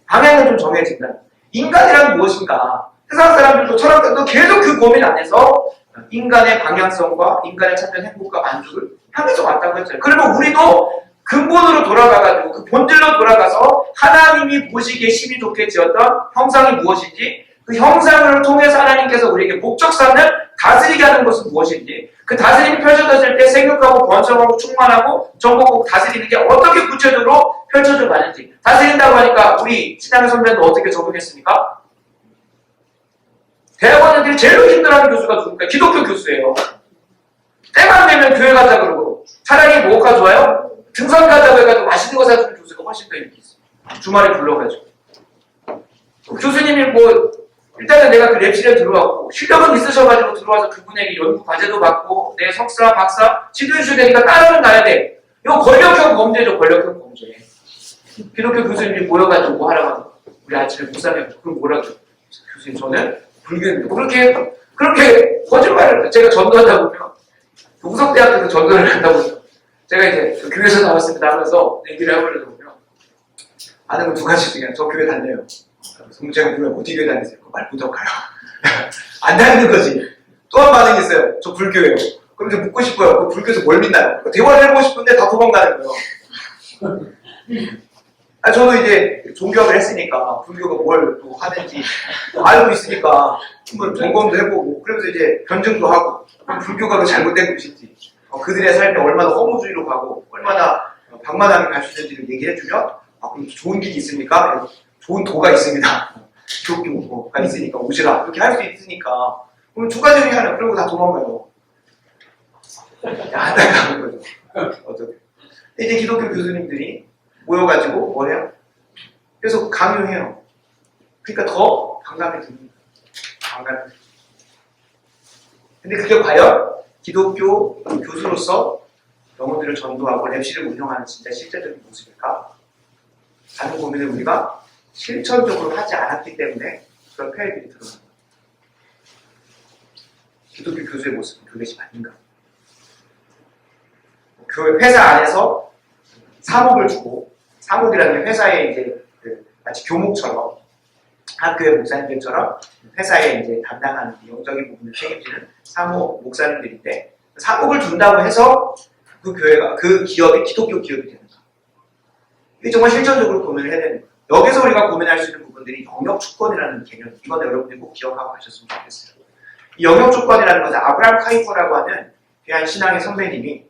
Speaker 1: 방향은 좀 정해진다. 인간이란 무엇인가? 세상 사람들도 철학자도 계속 그 고민 안에서 인간의 방향성과 인간의 찾는 행복과 만족을 향해서 왔다고 했잖아요. 그러면 우리도 근본으로 돌아가가지고 그 본질로 돌아가서 하나님이 보시기에 심히 좋게 지었던 형상이 무엇인지 그 형상을 통해서 하나님께서 우리에게 목적 삼는 다스리게 하는 것은 무엇인지 그 다스림이 펼쳐졌을 때 생육하고 번성하고 충만하고 전국국 다스리는 게 어떻게 구체적으로 펼쳐져 가는지 다스린다고 하니까 우리 신앙의 선배는 어떻게 적용했습니까? 대학원생들이 제일 힘들어하는 교수가 누굴까요? 기독교 교수예요. 때만 되면 교회 가자 그러고 차라리 뭐가 좋아요? 등산 가자고 해가지고 맛있는 거 사주는 교수가 훨씬 더 인기 있어요. 주말에 불러가지고 교수님이 뭐 일단은 내가 그 랩실에 들어왔고 실력은 있으셔가지고 들어와서 그분에게 연구 과제도 받고 내 석사, 박사 지도해 주셔야 되니까 따라는 가야 돼. 이거 권력형 범죄죠. 권력형 범죄. 기독교 교수님이 모여가지고 뭐 하라고 하는 우리 아침에 묵상해 그럼 뭐라고 교수님 저는 불교인데 그렇게 거짓말을 제가 전도하다 보면 동석대학교에서 전도를 한다 보면 제가 이제 그 교회에서 나왔습니다 하면서 얘기를 해보려다 보면 아는 건 두 가지 중에 저 교회 다녀요. 제가 물어요. 어디 교회 다니세요? 말 못하고 가요. 안 다니는 거지. 또 한 반응이 있어요. 저 불교예요. 그럼 이제 묻고 싶어요. 그 불교에서 뭘 믿나요? 대화를 해보고 싶은데 다 도망가는 거예요. 저도 이제 종교학을 했으니까 불교가 뭘 또 하는지 알고 있으니까 한번 점검도 해보고 그러면서 이제 변증도 하고 불교가 잘못된 것인지 그들의 삶에 얼마나 허무주의로 가고 얼마나 방만하게 갈 수 있는지를 얘기해 주면 그럼 좋은 길이 있습니까? 좋은 도가 있습니다. 기독교가 있으니까 오시라 그렇게 할 수 있으니까 그럼 두 가지 중에 하나 그러고 다 도망가요. 안타까운 거죠. 어떻게? 이제 기독교 교수님들이 모여가지고 뭐 해요? 계속 강요해요. 그러니까 더 강감해집니다. 강감해. 근데 그게 과연 기독교 교수로서 영혼들을 전도하고 랩실을 운영하는 진짜 실제적인 모습일까? 라는 고민을 우리가 실천적으로 하지 않았기 때문에 그런 폐해들이 드러납니다. 기독교 교수의 모습은 그것이 맞는가? 그 회사 안에서 사목을 주고 사목이라는 게 회사의 이제 마치 교목처럼 학교의 목사님들처럼 회사에 이제 담당하는 영적인 부분을 책임지는 사목 목사님들인데 사목을 준다고 해서 그 교회가 그 기업이 기독교 기업이 되는가? 이게 정말 실천적으로 고민을 해야 되는 거예요. 여기서 우리가 고민할 수 있는 부분들이 영역 주권이라는 개념. 이건 여러분들이 꼭 기억하고 가셨으면 좋겠어요. 이 영역 주권이라는 것은 아브라함 카이퍼라고 하는 귀한 신앙의 선배님이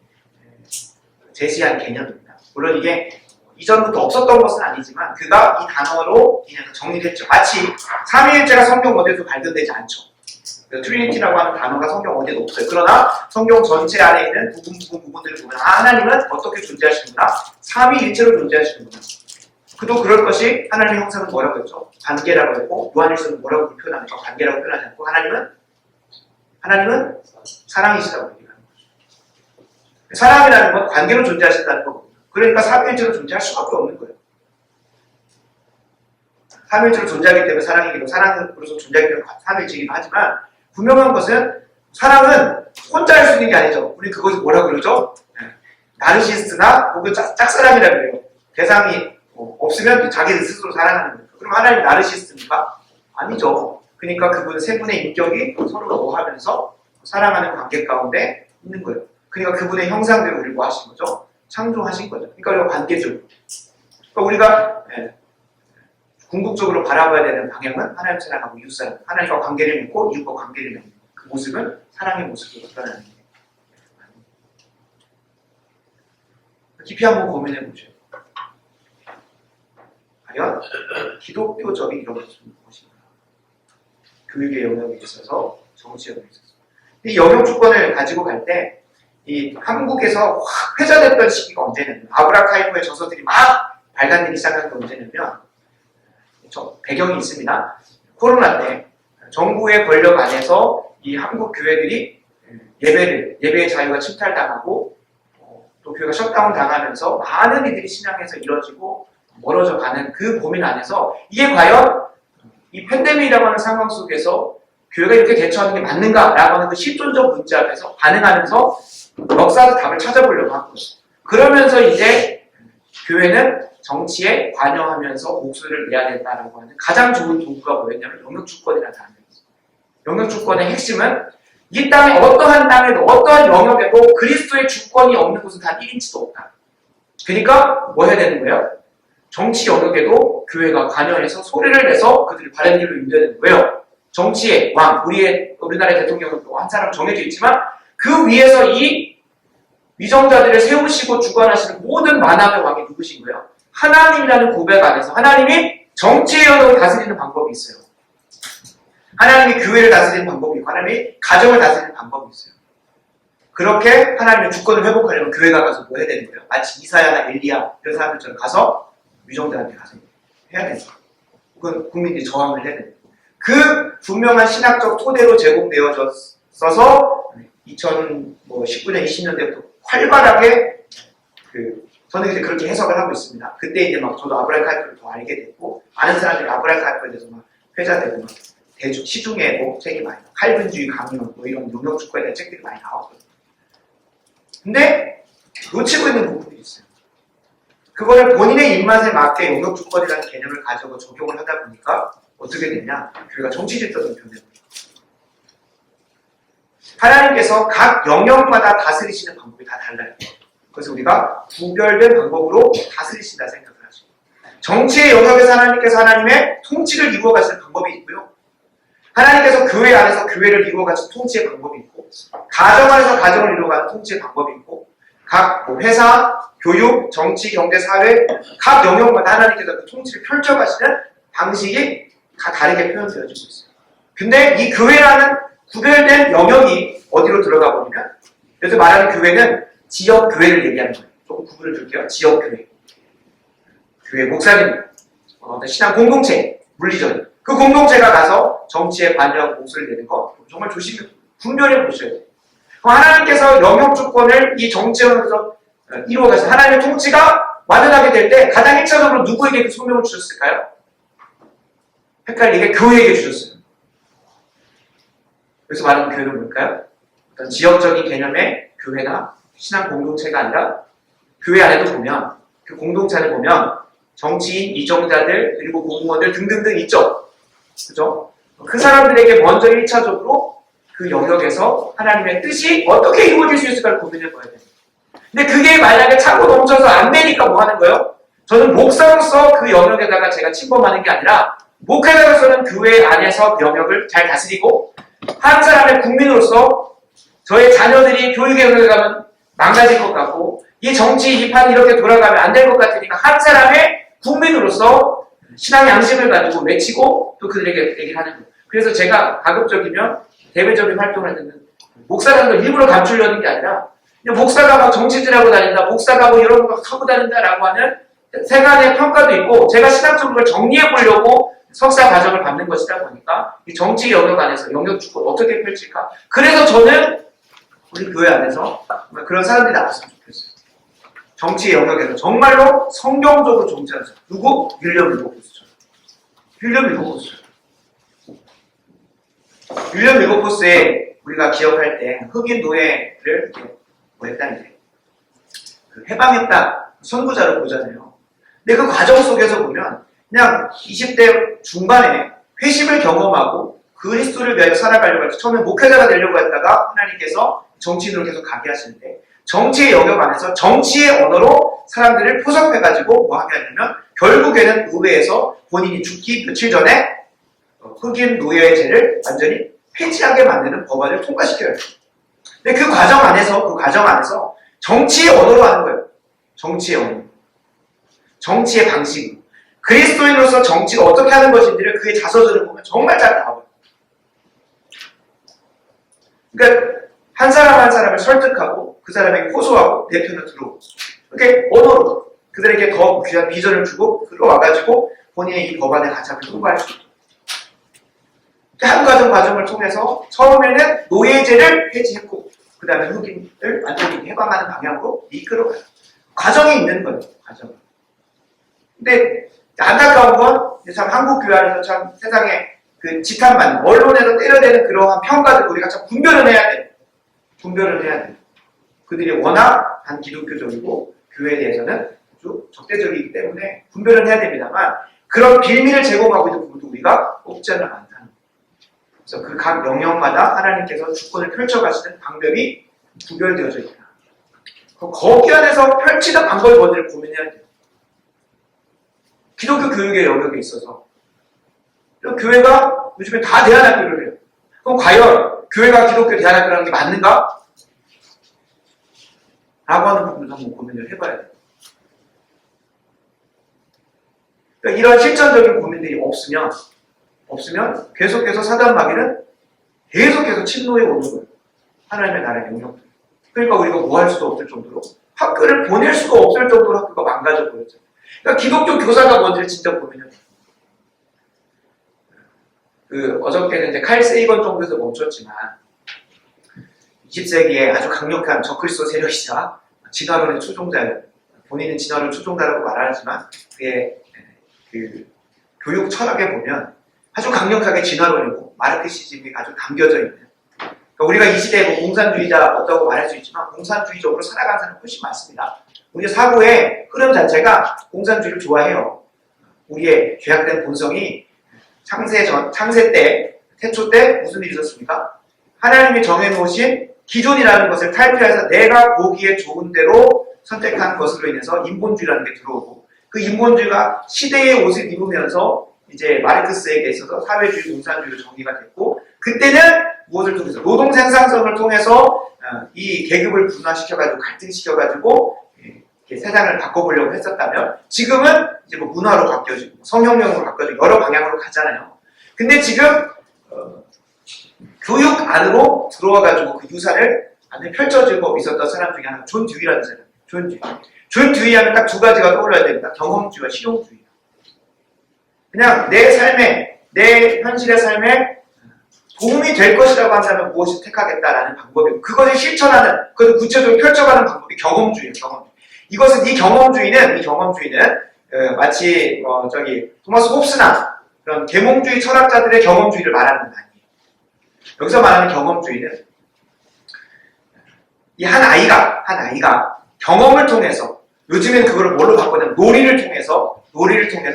Speaker 1: 제시한 개념입니다. 물론 이게 이전부터 없었던 것은 아니지만 그가 이 단어로 그냥 정리를 했죠. 마치 삼위일체가 성경 어디에도 발견되지 않죠. 트리니티라고 하는 단어가 성경 어디에도 없어요. 그러나 성경 전체 안에 있는 부분들을 보면 하나님은 어떻게 존재하시는구나. 삼위일체로 사람이체로 존재하시는구나. 그도 그럴 것이 하나님의 형상은 뭐라고 했죠? 관계라고 했고 요한일서는 뭐라고 표현하는가? 관계라고 표현하지 않고 하나님은 사랑이시라고 얘기하는 거죠. 사랑이라는 건 관계로 존재하신다는 거거든요. 그러니까 삼위일체로 존재할 수밖에 없는 거예요. 삼위일체로 존재하기 때문에 사랑이기도 사랑으로서 존재하기 때문에 삼위일체이기도 하지만 분명한 것은 사랑은 혼자 할 수 있는 게 아니죠. 우리 그것을 뭐라고 그러죠? 나르시스트나 혹은 짝사랑이라고 그래요. 대상이 없으면 자기 스스로 사랑하는 거예요. 그럼 하나님 나르시스트입니까? 아니죠. 그러니까 그분은 세 분의 인격이 서로 오하면서 사랑하는 관계 가운데 있는 거예요. 그러니까 그분의 형상대로 우리를 뭐 하신 거죠? 창조하신 거죠. 그러니까 우리가 관계적으로. 그러니까 우리가 궁극적으로 바라봐야 되는 방향은 하나님 사랑하고 이웃 사랑, 하나님과 관계를 맺고 이웃과 관계를 맺는 그 모습은 사랑의 모습으로 드러나는 거예요. 깊이 한번 고민해 보죠. 과연 기독교적인 이런 모습은 무엇인가? 교육의 영역에 있어서 정치 영역에 있어서 이 영역 주권을 가지고 갈 때 이 한국에서 확 회자됐던 시기가 언제냐면 아브라카이프의 저서들이 막 발간되기 시작한 게 언제냐면 배경이 있습니다. 코로나 때 정부의 권력 안에서 이 한국 교회들이 예배의 자유가 침탈당하고 또 교회가 셧다운 당하면서 많은 이들이 신앙에서 이뤄지고 멀어져 가는 그 고민 안에서 이게 과연 이 팬데믹이라고 하는 상황 속에서 교회가 이렇게 대처하는 게 맞는가라고 하는 그 실존적 문제 앞에서 반응하면서 역사적 답을 찾아보려고 한 거예요. 그러면서 이제 교회는 정치에 관여하면서 목소리를 내야 된다라고 하는 가장 좋은 도구가 뭐였냐면 영역주권이라는 단어였어요. 영역주권의 핵심은 이 땅에 어떠한 땅에도 어떠한 영역에도 그리스도의 주권이 없는 곳은 단 1인치도 없다. 그러니까 뭐 해야 되는 거예요? 정치 영역에도 교회가 관여해서 소리를 내서 그들이 바른 길로 인도해야 되는 거예요. 정치의 왕, 우리나라의 대통령은 한 사람 정해져 있지만 그 위에서 이 위정자들을 세우시고 주관하시는 모든 만왕의 왕이 누구신 거예요? 하나님이라는 고백 안에서 하나님이 정치의 영역을 다스리는 방법이 있어요. 하나님이 교회를 다스리는 방법이 있고 하나님이 가정을 다스리는 방법이 있어요. 그렇게 하나님의 주권을 회복하려면 교회가 가서 뭐 해야 되는 거예요? 마치 이사야나 엘리야 이런 사람들처럼 가서 위정자한테 가서 해야 되는 거예요. 그건 국민들이 저항을 해야 되는 거예요. 그 분명한 신학적 토대로 제공되어져서 2019년, 20년대부터 활발하게 저는 이제 그렇게 해석을 하고 있습니다. 그때 이제 막 저도 아브라함 카이프를 더 알게 됐고 많은 사람들이 아브라함 카이프에 대해서 막 회자되고 막 시중에 뭐 책이 많이 나와. 칼빈주의 강론 뭐 이런 영역주권에 대한 책들이 많이 나왔거든요. 근데 놓치고 있는 부분들이 있어요. 그거를 본인의 입맛에 맞게 영역주권이라는 개념을 가지고 적용을 하다 보니까 어떻게 되냐? 교회가 정치 질서로 변해버려요. 하나님께서 각 영역마다 다스리시는 방법이 다 달라요. 그래서 우리가 구별된 방법으로 다스리신다 생각을 하죠. 정치의 영역에서 하나님께서 하나님의 통치를 이루어 가시는 방법이 있고요. 하나님께서 교회 안에서 교회를 이루어 가시는 통치의 방법이 있고, 가정 안에서 가정을 이루어 가는 통치의 방법이 있고, 각 회사, 교육, 정치, 경제, 사회 각 영역마다 하나님께서 그 통치를 펼쳐 가시는 방식이 다 다르게 표현되어지고 있어요. 근데 이 교회라는 구별된 영역이 어디로 들어가 버리면, 그래서 말하는 교회는 지역 교회를 얘기하는 거예요. 조금 구분을 줄게요. 지역 교회. 교회 목사님, 신앙 공동체, 물리적. 그 공동체가 가서 정치에 관여하고 목소리를 내는 거 정말 조심히 분별해 보셔야 돼요. 하나님께서 영역 주권을 이 정치에서 이루어 가서 하나님의 통치가 완전하게 될 때 가장 1차적으로 누구에게 그 소명을 주셨을까요? 헷갈리게 교회에게 주셨어요. 그래서 말하는 교회는 뭘까요? 어떤 지역적인 개념의 교회나 신앙 공동체가 아니라 교회 안에도 보면 그 공동체를 보면 정치인, 이정자들, 그리고 공무원들 등등등 있죠. 그죠? 그 사람들에게 먼저 1차적으로 그 영역에서 하나님의 뜻이 어떻게 이루어질 수 있을까를 고민해 봐야 돼요. 근데 그게 만약에 차고 넘쳐서 안 되니까 뭐 하는 거예요? 저는 목사로서 그 영역에다가 제가 침범하는 게 아니라 목회자로서는 교회 안에서 그 영역을 잘 다스리고 한 사람의 국민으로서 저의 자녀들이 교육에 들어가면 망가질 것 같고 이 정치 이판이 이렇게 돌아가면 안 될 것 같으니까 한 사람의 국민으로서 신앙 양심을 가지고 외치고 또 그들에게 얘기를 하는 거예요. 그래서 제가 가급적이면 대외적인 활동을 하는 목사라는 걸 일부러 감추려는 게 아니라 목사가 막 정치질하고 다닌다, 목사가 뭐 이런 거 하고 다닌다라고 하는 세간의 평가도 있고 제가 신학적으로 정리해 보려고 석사 과정을 받는 것이다 보니까 이 정치 영역 안에서 영역 주권 어떻게 펼칠까? 그래서 저는 우리 교회 안에서 그런 사람들이 나왔으면 좋겠어요. 정치 영역에서 정말로 성경적으로 정치하는 사람. 누구? 윌리엄 윌버포스죠. 윌리엄 윌버포스. 윌리엄 윌버포스에 우리가 기억할 때 흑인 노예를 뭐 했다 이제 해방했다 선구자로 보잖아요. 근데 그 과정 속에서 보면 그냥 20대 중반에 회심을 경험하고 그리스도를 위하여 살아가려고 해서 처음에 목회자가 되려고 했다가 하나님께서 정치인으로 계속 가게 하시는데 정치의 영역 안에서 정치의 언어로 사람들을 포섭해가지고 뭐 하게 하냐면 결국에는 의회에서 본인이 죽기 며칠 전에 흑인 노예의 죄를 완전히 폐지하게 만드는 법안을 통과시켜요. 근데 그 과정 안에서 정치의 언어로 하는 거예요. 정치의 언어. 정치의 방식. 그리스도인으로서 정치가 어떻게 하는 것인지를 그의 자서전을 보면 정말 잘 나와요. 그러니까 한 사람 한 사람을 설득하고 그 사람에게 호소하고 내 편을 들어오고 이렇게 언어로 그들에게 더 귀한 비전을 주고 끌어와가지고 본인의 이 법안의 가치를 통과할 수 있도록 한 과정을 통해서 처음에는 노예제를 폐지했고 그 다음에 흑인을 완전히 해방하는 방향으로 이끌어가요. 과정이 있는 거예요. 과정. 근데 안타까운 건 참 한국 교회 안에서 참 세상에 그 지탄만 언론에서 때려대는 그러한 평가들 우리가 참 분별을 해야 돼요. 분별을 해야 돼요. 그들이 워낙 반기독교적이고 교회에 대해서는 아주 적대적이기 때문에 분별을 해야 됩니다만 그런 빌미를 제공하고 있는 부분도 우리가 없지는 않다는 거예요. 그래서 그 각 영역마다 하나님께서 주권을 펼쳐가시는 방법이 구별되어져 있다. 거기 안에서 펼치는 방법이 뭔지를 고민해야 돼요. 기독교 교육의 영역에 있어서 교회가 요즘에 다 대안학교를 해요. 그럼 과연 교회가 기독교 대안학교라는 게 맞는가? 라고 하는 부분을 한번 고민을 해봐야 돼요. 그러니까 이런 실천적인 고민들이 없으면 계속해서 사단 마귀는 계속해서 침노해 오는 거예요. 하나님의 나라의 영역들. 그러니까 우리가 뭐 할 수도 없을 정도로 학교를 보낼 수가 없을 정도로 학교가 망가져 버렸죠. 그러니까 기독교 교사가 뭔지를 진짜 고민해요. 어저께는 이제 칼 세이건 정도에서 멈췄지만 20세기에 아주 강력한 적그리스도 세력이자 진화론의 추종자예요. 본인은 진화론 추종자라고 말하지만 그의 그 교육 철학에 보면 아주 강력하게 진화론이고 마르크시즘이 아주 담겨져 있는. 그러니까 우리가 이 시대에 뭐 공산주의자 없다고 말할 수 있지만 공산주의적으로 살아가는 사람이 훨씬 많습니다. 우리 사고의 흐름 자체가 공산주의를 좋아해요. 우리의 죄악된 본성이 창세 때, 태초 때 무슨 일이 있었습니까? 하나님이 정해놓으신 기존이라는 것을 탈피해서 내가 보기에 좋은 대로 선택한 것으로 인해서 인본주의라는 게 들어오고 그 인본주의가 시대의 옷을 입으면서 이제 마르크스에게 있어서 사회주의, 공산주의로 정리가 됐고 그때는 무엇을 통해서? 노동 생산성을 통해서 이 계급을 분화시켜가지고 갈등시켜가지고 세상을 바꿔보려고 했었다면 지금은 이제 뭐 문화로 바뀌어지고 성혁명으로 바뀌어지고 여러 방향으로 가잖아요. 근데 지금 교육 안으로 들어와가지고 그 유산을 안에 펼쳐지고 있었던 사람 중에 하나가 존 듀이라는 사람이에요. 존 듀이 하면 딱 두 가지가 떠올라야 됩니다. 경험주의와 실용주의. 그냥 내 삶에, 내 현실의 삶에 도움이 될 것이라고 한다면 무엇을 택하겠다라는 방법이고 그것을 실천하는, 그것을 구체적으로 펼쳐가는 방법이 경험주의예요. 경험주의. 이 경험주의는 마치 토마스 홉스나 그런 계몽주의 철학자들의 경험주의를 말하는 건 아니에요. 여기서 말하는 경험주의는 이 한 아이가 경험을 통해서 요즘엔 그걸 뭘로 바꾸냐면 놀이를 통해서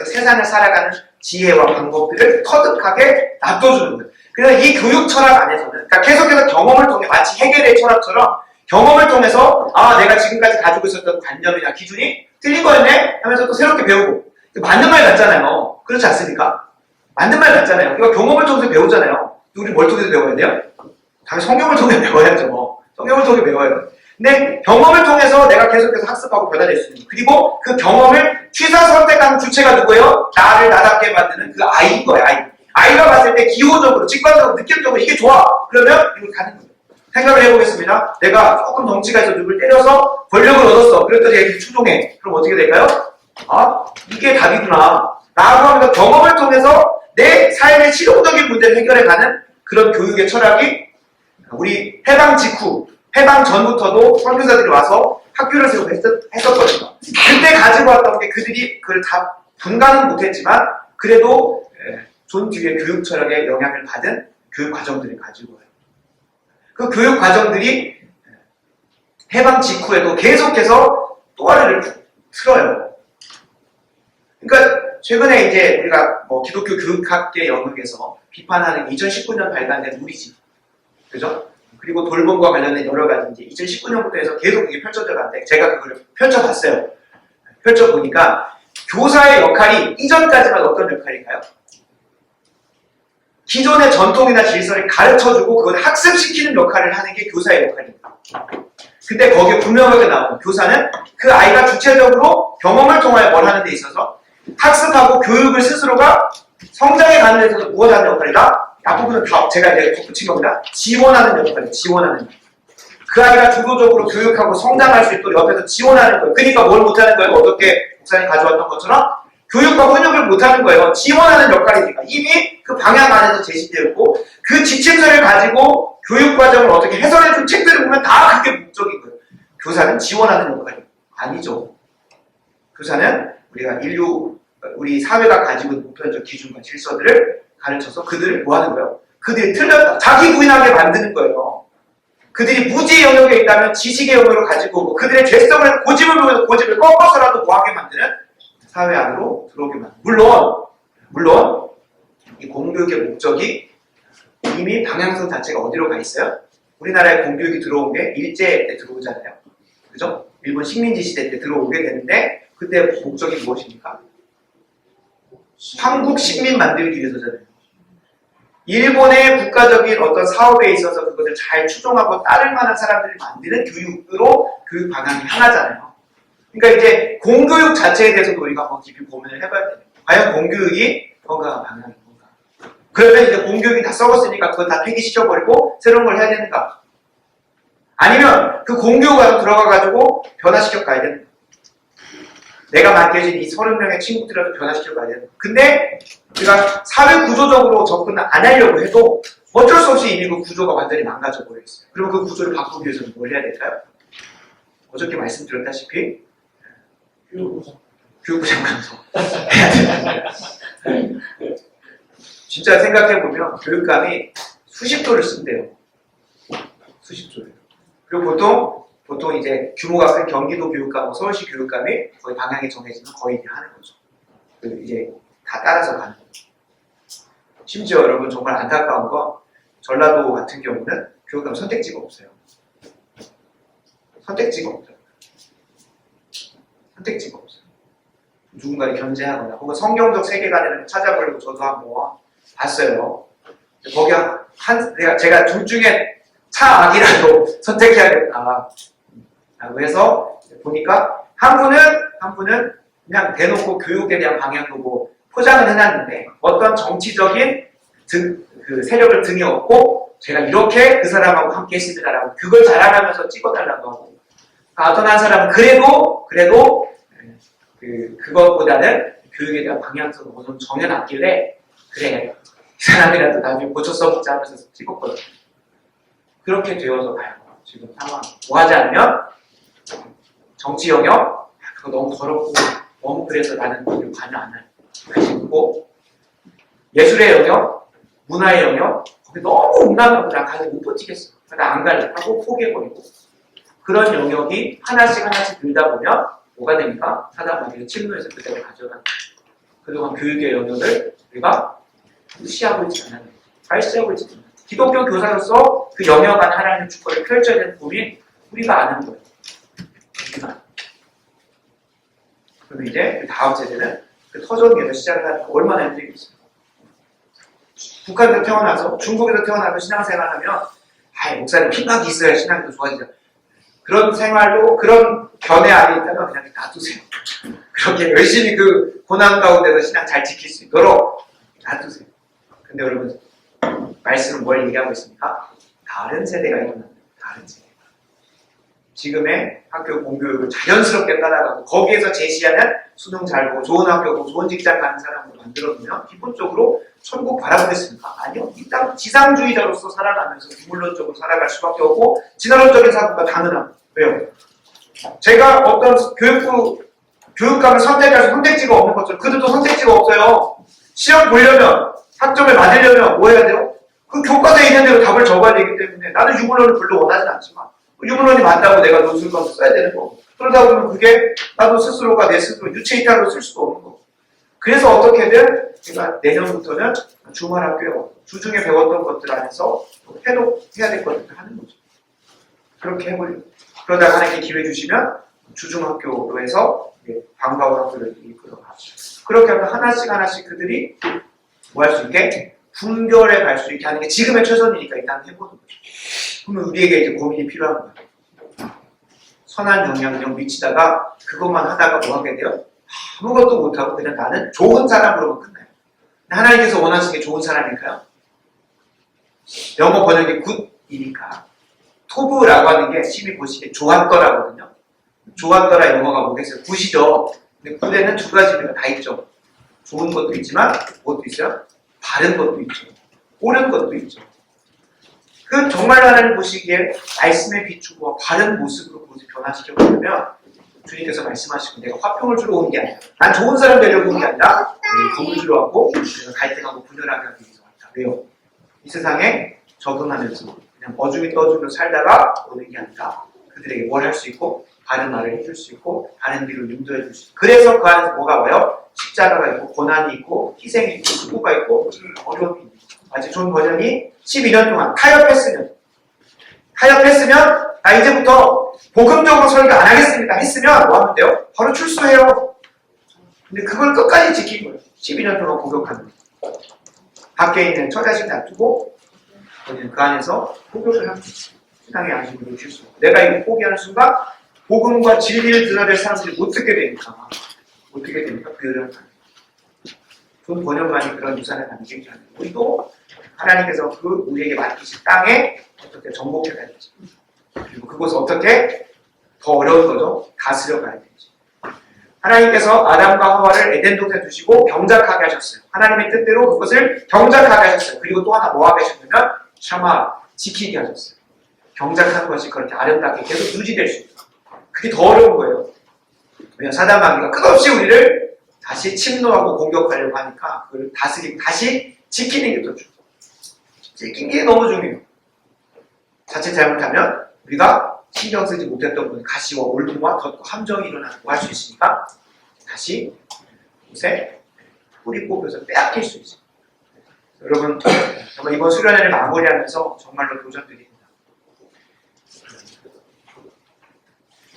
Speaker 1: 세상을 살아가는 지혜와 방법들을 터득하게 놔둬주는 거예요. 그래서 이 교육 철학 안에서는 그러니까 계속해서 경험을 통해 마치 해겔의 철학처럼 경험을 통해서 내가 지금까지 가지고 있었던 관념이나 기준이 틀린 거였네 하면서 또 새롭게 배우고 맞는 말 같잖아요. 그렇지 않습니까? 맞는 말 같잖아요. 이거 경험을 통해서 배우잖아요. 우리 뭘 통해서 배워야 돼요? 당연히 성경을 통해 배워야죠. 성경을 통해 배워야 돼요. 근데 경험을 통해서 내가 계속해서 학습하고 변화될 수 있는 그리고 그 경험을 취사 선택하는 주체가 누구예요? 나를 나답게 만드는 그 아이인 거예요. 아이가 봤을 때 기호적으로, 직관적으로, 느낌적으로 이게 좋아. 그러면 이걸 가는 거예요. 생각을 해보겠습니다. 내가 조금 덩치가 있어 누굴 때려서 권력을 얻었어. 그랬더니 애들이 추종해. 그럼 어떻게 될까요? 이게 답이구나. 라고 하면서 경험을 통해서 내 삶의 실용적인 문제를 해결해가는 그런 교육의 철학이 우리 해방 직후, 해방 전부터도 선교사들이 와서 학교를 세우고 했었거든요. 그때 가지고 왔던 게 그들이 그걸 다 분간은 못했지만 그래도 존 듀이의 교육 철학의 영향을 받은 교육 과정들을 가지고 와요. 그 교육 과정들이 해방 직후에도 계속해서 또아래를 틀어요. 그러니까 최근에 이제 우리가 기독교 교육학계 영역에서 비판하는 2019년 발간된 우리 집, 그죠? 그리고 돌봄과 관련된 여러 가지 이제 2019년부터 해서 계속 이게 펼쳐져 가는데 제가 그걸 펼쳐봤어요. 펼쳐보니까 교사의 역할이 이전까지만 어떤 역할인가요? 기존의 전통이나 질서를 가르쳐주고 그걸 학습시키는 역할을 하는 게 교사의 역할입니다. 근데 거기에 분명하게 나오는 교사는 그 아이가 주체적으로 경험을 통하여 뭘 하는 데 있어서 학습하고 교육을 스스로가 성장해 가는 데 있어서 무엇을 하는 역할이다? 앞부분은 다 제가 이제 덧붙인 겁니다. 지원하는 역할이에요. 지원하는 역할. 그 아이가 주도적으로 교육하고 성장할 수 있도록 옆에서 지원하는 거예요. 그러니까 뭘 못하는 거예요? 어떻게 목사님 가져왔던 것처럼 교육과 훈육을 못하는 거예요. 지원하는 역할이니까. 이미 그 방향 안에서 제시되어 있고 그 지침서를 가지고 교육과정을 어떻게 해설해준 책들을 보면 다 그게 목적인 거예요. 교사는 지원하는 역할이 아니죠. 교사는 우리 사회가 가지고 있는 보편적 기준과 질서들을 가르쳐서 그들을 뭐 하는 거예요? 그들이 틀렸다. 자기 부인하게 만드는 거예요. 그들이 무지의 영역에 있다면 지식의 영역을 가지고 오고 그들의 죄성을 고집을 보면서 고집을 꺾어서라도 뭐하게 만드는 사회 안으로 들어오게 만드는. 물론 이 공교육의 목적이 이미 방향성 자체가 어디로 가 있어요? 우리나라에 공교육이 들어온 게 일제 때 들어오잖아요. 그죠? 일본 식민지 시대 때 들어오게 되는데 그때 목적이 무엇입니까? 한국 식민 만들기 위해서잖아요. 일본의 국가적인 어떤 사업에 있어서 그것을 잘 추종하고 따를 만한 사람들을 만드는 교육으로 교육 방향이 향하잖아요. 그러니까 이제 공교육 자체에 대해서도 우리가 한번 깊이 고민을 해봐야 돼요. 과연 공교육이 건강한 방향인 건가? 그러면 이제 공교육이 다 썩었으니까 그걸 다 폐기시켜버리고 새로운 걸 해야 되는가? 아니면 그 공교육 안으로 들어가가지고 변화시켜 가야 되는가? 내가 맡겨진 이 30명의 친구들이라도 변화시켜 가야 되는가? 근데 우리가 사회 구조적으로 접근을 안 하려고 해도 어쩔 수 없이 이미 그 구조가 완전히 망가져 버려 있어요. 그리고 그 구조를 바꾸기 위해서는 뭘 해야 될까요? 어저께 말씀드렸다시피 교육부 장관도 해야 돼요. 진짜 생각해보면 교육감이 수십조를 쓴대요. 수십조를. 그리고 보통 이제 규모가 큰 경기도 교육감, 서울시 교육감이 거의 방향이 정해지면 거의 이제 하는 거죠. 이제 다 따라서 가는 거죠. 심지어 여러분 정말 안타까운 건 전라도 같은 경우는 교육감 선택지가 없어요. 선택지가 없어요. 선택지가 없어요. 누군가를 견제하거나 혹은 성경적 세계관을 찾아보려고 저도 한번 봤어요. 거기 제가 둘 중에 차악이라도 선택해야겠다. 라고 해서 보니까 한 분은 그냥 대놓고 교육에 대한 방향도 뭐 포장을 해놨는데 어떤 정치적인 그 세력을 등에 업고 제가 이렇게 그 사람하고 함께 했습니다라고 그걸 자랑하면서 찍어달라고 하고 어떤 한 사람은 그래도 그것보다는 교육에 대한 방향성을 어느 정도 정해놨길래 그래 이 사람이라도 나중에 고쳐 써먹자 하면서 찍었거든요. 그렇게 되어서 가요. 지금 상황. 뭐 하지 않으면 정치 영역 그거 너무 더럽고 너무 그래서 나는 그걸 관여 안 할. 그리고 예술의 영역, 문화의 영역 거기 너무 웅랑하고 나 가서 못 버티겠어. 나 안 갈래 하고 포기해버리고 그런 영역이 하나씩 늘다 보면 뭐가 됩니까? 사단마귀가 침노해서 그대로 가져가는 그동안 교육의 영역을 우리가 무시하고 있지 않아요. 발시하고 있지 않아요. 기독교 교사로서 그 영역 안에 하나님의 주권을 펼쳐야 되는 고민 우리가 아는 거예요. 그럼 이제 그 다음 세대는 그 터전기에서 시작을 하니까 얼마나 힘들겠어요. 북한에서 태어나서 중국에서 태어나서 신앙생활하면 목사님 핀각이 있어야 신앙도 좋아지죠. 그런 생활로 그런 견해 안에 있다면 그냥 놔두세요. 그렇게 열심히 그 고난 가운데서 신앙 잘 지킬 수 있도록 놔두세요. 근데 여러분 말씀은 뭘 얘기하고 있습니까? 다른 세대가 일어납니다. 다른 세대. 지금의 학교 공교육을 자연스럽게 따라가고 거기에서 제시하는 수능 잘 보고 좋은 학교고 좋은 직장 가는 사람으로 만들어두면 기본적으로 천국 바라보겠습니까? 아니요. 이 땅 지상주의자로서 살아가면서 유물론적으로 살아갈 수밖에 없고 진화론적인 사고가 당연합니다. 왜요? 제가 어떤 교육감을 선택해서 선택지가 없는 것처럼 그들도 선택지가 없어요. 시험 보려면 학점을 받으려면 뭐 해야 돼요? 그 교과서에 있는 대로 답을 적어야 되기 때문에 나는 유물론을 별로 원하진 않지만 유물론이 맞다고 내가 논술과서 써야 되는 거고 그러다 보면 그게 나도 스스로가 내 스스로 유체이탈로 쓸 수도 없는 거고 그래서 어떻게든 제가 내년부터는 주말학교에 주중에 배웠던 것들 안에서 해야 될 것들을 하는 거죠. 그렇게 해버리고 그러다가 하나님께 기회 주시면 주중학교로 해서 방과후 학교를 이끌어가죠. 그렇게 하면 하나씩 그들이 뭐 할 수 있게 분별해 갈 수 있게 하는 게 지금의 최선이니까 일단 해보는 거죠. 그러면 우리에게 이제 고민이 필요한 거예요. 선한 영향력 미치다가 그것만 하다가 뭐 하게 돼요? 아무것도 못하고 그냥 나는 좋은 사람으로만 끝나요. 하나님께서 원하시는 게 좋은 사람일까요? 영어 번역이 굿이니까 토브라고 하는 게 심히 보시기에 좋았더라거든요. 좋았더라 영어가 뭐겠어요? 굿이죠. 근데 굿에는 두 가지 의미가 다 있죠. 좋은 것도 있지만 무엇도 있어요? 바른 것도 있죠. 옳은 것도 있죠. 그 정말 하나님 보시기에 말씀에 비추고 바른 모습으로 그것을 변화시켜보려면 주님께서 말씀하시고 내가 화평을 주러 온 게 아니라 난 좋은 사람 되려고 온 게 아니라 겁을 주러 왔고 내가 갈등하고 분열하게 하기 위해서 왔다. 왜요? 이 세상에 적응하면서 그냥 어중이 떠주며 살다가 오는 게 아니라 그들에게 뭘 할 수 있고 바른 말을 해줄 수 있고 바른 길을 인도해 줄 수 있고 그래서 그 안에서 뭐가 와요? 십자가가 있고 고난이 있고 희생이 있고 수고가 있고 어려움이 있고 아주 좋은 버전이 12년 동안 타협했으면 나 이제부터 복음적으로 설교 안 하겠습니다 했으면 뭐 하면 돼요? 바로 출소해요. 근데 그걸 끝까지 지킨 거예요. 12년 동안 복역하는 거예요. 밖에 있는 처자식 놔두고 그 안에서 복역을 합니다. 신앙의 안식을 놓칠 수 없고 내가 이거 포기하는 순간 복음과 진리를 들어야 될 사람들이 못 듣게 되니까 그 여자는 돈 번역만이 그런 유산을 남기지 않는 우리도 하나님께서 그 우리에게 맡기신 땅에 어떻게 정복해 가야 되지 그리고 그곳을 어떻게 더 어려운 거죠? 다스려 가야 되지 하나님께서 아담과 하와를 에덴 동산에 두시고 경작하게 하셨어요. 하나님의 뜻대로 그것을 경작하게 하셨어요. 그리고 또 하나 뭐 하게 하셨냐면 샤마 지키게 하셨어요. 경작한 것이 그렇게 아름답게 계속 유지될 수 있어요. 그게 더 어려운 거예요. 왜냐하면 사단마귀가 끝없이 우리를 다시 침노하고 공격하려고 하니까 그걸 다스리고 다시 지키는 게 더 중요해요. 지키는 게 너무 중요해요. 자칫 잘못하면 우리가 신경 쓰지 못했던 분이 가시와 올림과 덧과 함정이 일어나고 할 수 있으니까 다시 곳에 뿌리 뽑혀서 빼앗길 수 있어요. 여러분 정말 이번 수련회를 마무리하면서 정말로 도전드립니다.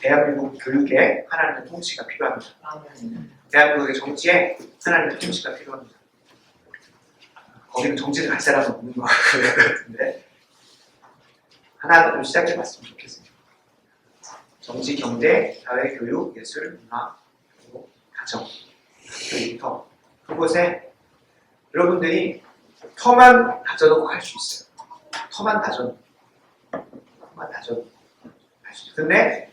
Speaker 1: 대한민국 교육에 하나님의 통치가 필요합니다. 대한민국의 정치에 하나님의 통치가 필요합니다. 거기는 정치를 갈 사람은 없는 것 같은데 하나 좀 시작해봤으면 좋겠습니다. 정치, 경제, 사회, 교육, 예술, 문화, 그리고 가정, 학교부터 그곳에 여러분들이 터만 다져놓고 할 수 있어요. 터만 다져놓고 할 수 있어요. 근데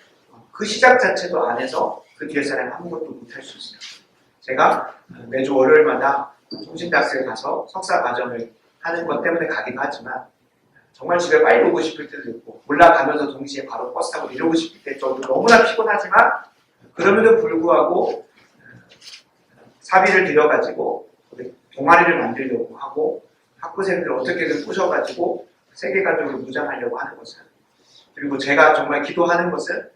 Speaker 1: 그 시작 자체도 안 해서 그 뒤에 사람이 아무것도 못할 수 있어요. 제가 매주 월요일마다 통신대학교에 가서 석사 과정을 하는 것 때문에 가기도 하지만 정말 집에 빨리 오고 싶을 때도 있고 올라가면서 동시에 바로 버스 타고 내려오고 싶을 때 저도 너무나 피곤하지만 그럼에도 불구하고 사비를 들여가지고 동아리를 만들려고 하고 학부생들을 어떻게든 꼬셔가지고 세계관적으로 무장하려고 하는 것은 그리고 제가 정말 기도하는 것은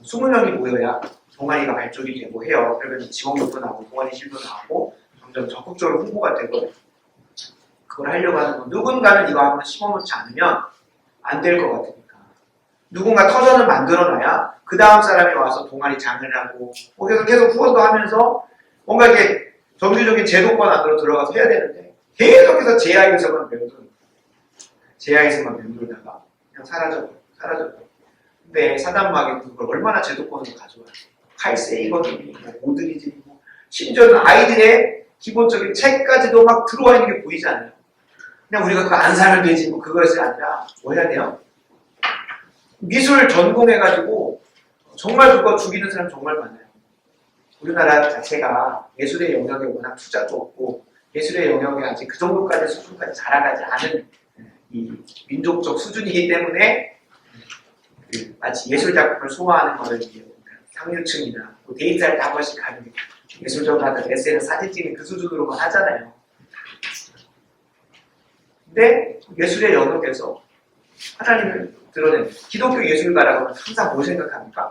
Speaker 1: 20명이 모여야 동아리가 발족이 되고 해요. 그러면 지원금도 나오고 동아리실도 나오고 점점 적극적으로 홍보가 되고 그걸 하려고 하는 건 누군가는 이거 한번 심어놓지 않으면 안 될 것 같으니까 누군가 터전을 만들어놔야 그 다음 사람이 와서 동아리 장을 하고 계속 후원도 하면서 뭔가 이게 정규적인 제도권 안으로 들어가서 해야 되는데 계속해서 제야에서만 맴돌다가 그냥 사라져요. 근데 사단마귀 그걸 얼마나 제도권으로 가져와요. 칼세이거든이 모드리즘이고 심지어는 아이들의 기본적인 책까지도 막 들어와 있는 게 보이지 않아요. 그냥 우리가 그거 안 사면 되지 뭐 그것이 아니라 뭐 해야 돼요? 미술 전공해가지고 정말 그거 죽이는 사람 정말 많아요. 우리나라 자체가 예술의 영역에 워낙 투자도 없고 예술의 영역에 아직 그 정도까지 수준까지 자라가지 않은 이 민족적 수준이기 때문에 마치 예술 작품을 소화하는 것을 위해 상류층이나 데이트할 다 번씩 가는 예술적으로 하던 SNS 사진 찍는 그 수준으로만 하잖아요. 근데 예술의 영역에서 하나님을 드러내는 기독교 예술가라고 하면 항상 뭘 생각합니까?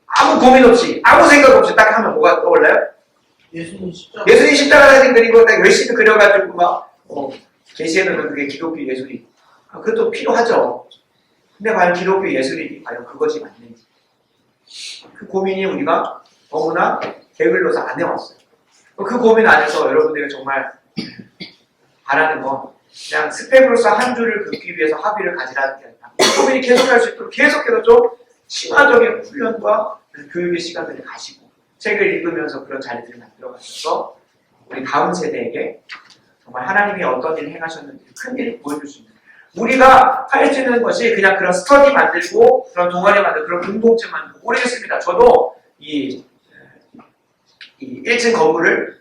Speaker 1: 아무 고민 없이 아무 생각 없이 딱 하면 뭐가 떠올라요? 예수님 십자가 사진 그리고 딱 열심히 그려가지고 막 게시해놓으면 그게 기독교 예술이 그것도 필요하죠. 근데 과연 기독교 예술이 과연 그것이 맞는지 그 고민이 우리가 너무나 게을러서 안 해왔어요. 그 고민 안에서 여러분들이 정말 바라는 건 그냥 스펙으로서 한 줄을 긋기 위해서 합의를 가지라는 게 아니라 그 고민이 계속할 수 있도록 계속해서 좀 심화적인 훈련과 교육의 시간들을 가시고 책을 읽으면서 그런 자리들을 만들어 가셔서 우리 다음 세대에게 정말 하나님이 어떤 일을 행하셨는지 큰 일을 보여줄 수 있는 우리가 할 수 있는 것이 그냥 그런 스터디 만들고 그런 동아리 만들고 그런 공동체 만들고 모르겠습니다. 저도 이 1층 건물을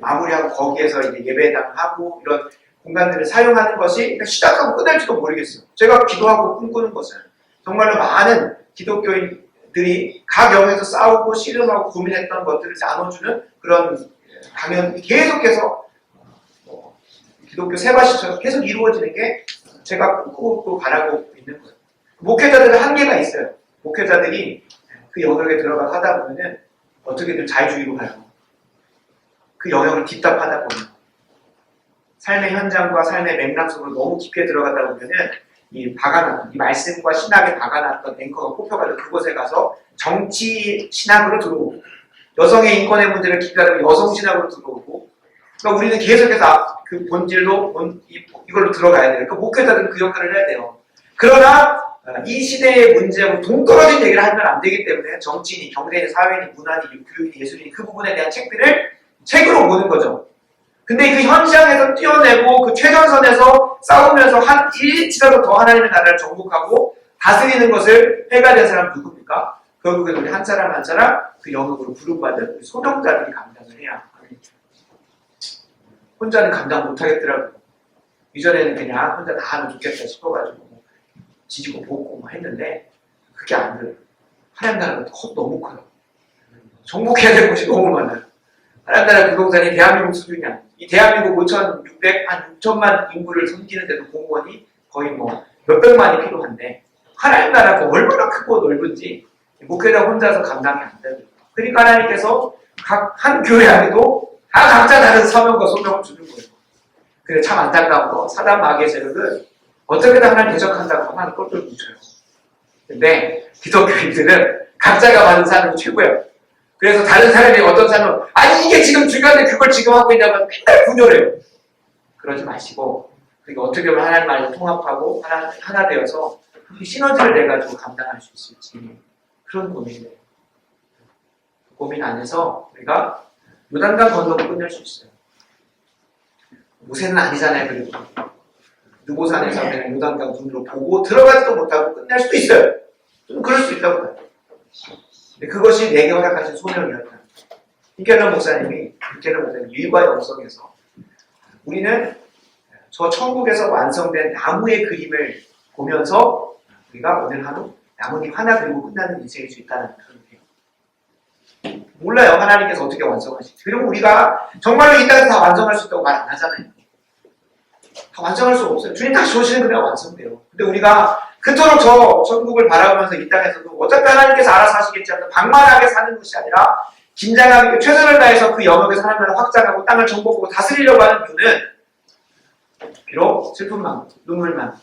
Speaker 1: 마무리하고 거기에서 이제 예배당 하고 이런 공간들을 사용하는 것이 시작하고 끝날지도 모르겠어요. 제가 기도하고 꿈꾸는 것은 정말로 많은 기독교인들이 각 영역에서 싸우고 씨름하고 고민했던 것들을 나눠주는 그런 강연이 계속해서 기독교 세바시처럼 계속 이루어지는 게 제가 꿈꾸고 바라고 있는 거예요. 목회자들은 한계가 있어요. 목회자들이 그 영역에 들어가서 하다 보면은 어떻게든 자유주의로 가요. 그 영역을 뒷답하다 보면 삶의 현장과 삶의 맥락 속으로 너무 깊게 들어가다 보면은 이 말씀과 신학에 박아놨던 앵커가 뽑혀가지고 그곳에 가서 정치 신학으로 들어오고 여성의 인권의 문제를 기다리고 여성 신학으로 들어오고 그러니까 우리는 계속해서 그 본질로 이걸로 들어가야 돼요. 그 목회자들은 그 역할을 해야 돼요. 그러나 이 시대의 문제하고 동떨어진 얘기를 하면 안 되기 때문에 정치인이, 경제인이, 사회인이, 문화인이, 교육인이, 예술인이 그 부분에 대한 책들을 책으로 모는 거죠. 근데 그 현장에서 뛰어내고 그 최전선에서 싸우면서 한 일치라도 더 하나님의 나라를 정복하고 다스리는 것을 해가 된 사람 누굽니까? 결국엔 우리 한 사람 한 사람 그 영역으로 부름받은 소명자들이 감당을 해야 합니다. 혼자는 감당 못하겠더라고요. 이전에는 그냥 혼자 다 하면 좋겠다 싶어가지고 지지고 볶고 뭐 했는데 그게 안 돼요. 하나님 나라가 너무 커요. 정복해야 될 곳이 너무 많아요. 하나님 나라 부동산이 대한민국 수준이 아니에요. 이 대한민국 5,600, 한 6천만 인구를 섬기는데도 공무원이 거의 뭐 몇백만이 필요한데 하나님 나라가 얼마나 크고 넓은지 목회자 혼자서 감당이 안 돼요. 그러니까 하나님께서 각 한 교회 안에도 다 각자 다른 사명과 소명을 주는 거예요. 근데 참 안타까운 거 사단 마귀의 세력은 어떻게든 하나님 대적한다고 하나님 꼴돌 뭉쳐요. 근데 기독교인들은 각자가 받은 사명이 최고예요. 그래서 다른 사람이 어떤 사람은 아니 이게 지금 중요한데 그걸 지금 하고 있냐고 맨날 분열해요. 그러지 마시고 그러니까 어떻게 하면 하나님 말을 통합하고 하나 되어서 시너지를 내가지고 감당할 수 있을지 그런 고민이에요. 그 고민 안에서 우리가 요단강 건너고 끝낼 수 있어요. 모세는 아니잖아요. 그리고 느보산에서 그냥 요단강 눈으로 보고 들어가지도 못하고 끝낼 수도 있어요. 좀 그럴 수 있다고 봐요. 그것이 내게 허락하신 소명이었다. 힐켈러 목사님이 일과 영성에서 우리는 저 천국에서 완성된 나무의 그림을 보면서 우리가 오늘 하루 나뭇잎 하나 그리고 끝나는 인생일 수 있다는 그런 얘기예요. 몰라요. 하나님께서 어떻게 완성하실지. 그리고 우리가 정말로 이 땅에서 다 완성할 수 있다고 말 안 하잖아요. 다 완성할 수 없어요. 주님 다시 오시는 그냥 완성돼요. 근데 우리가 그토록 저 천국을 바라보면서 이 땅에서도 어차피 하나님께서 알아서 하시겠지 하면서 방만하게 사는 것이 아니라 긴장하게 최선을 다해서 그 영역에서 하나님을 확장하고 땅을 정복하고 다스리려고 하는 이유는 비록 슬픔 많고 눈물 많고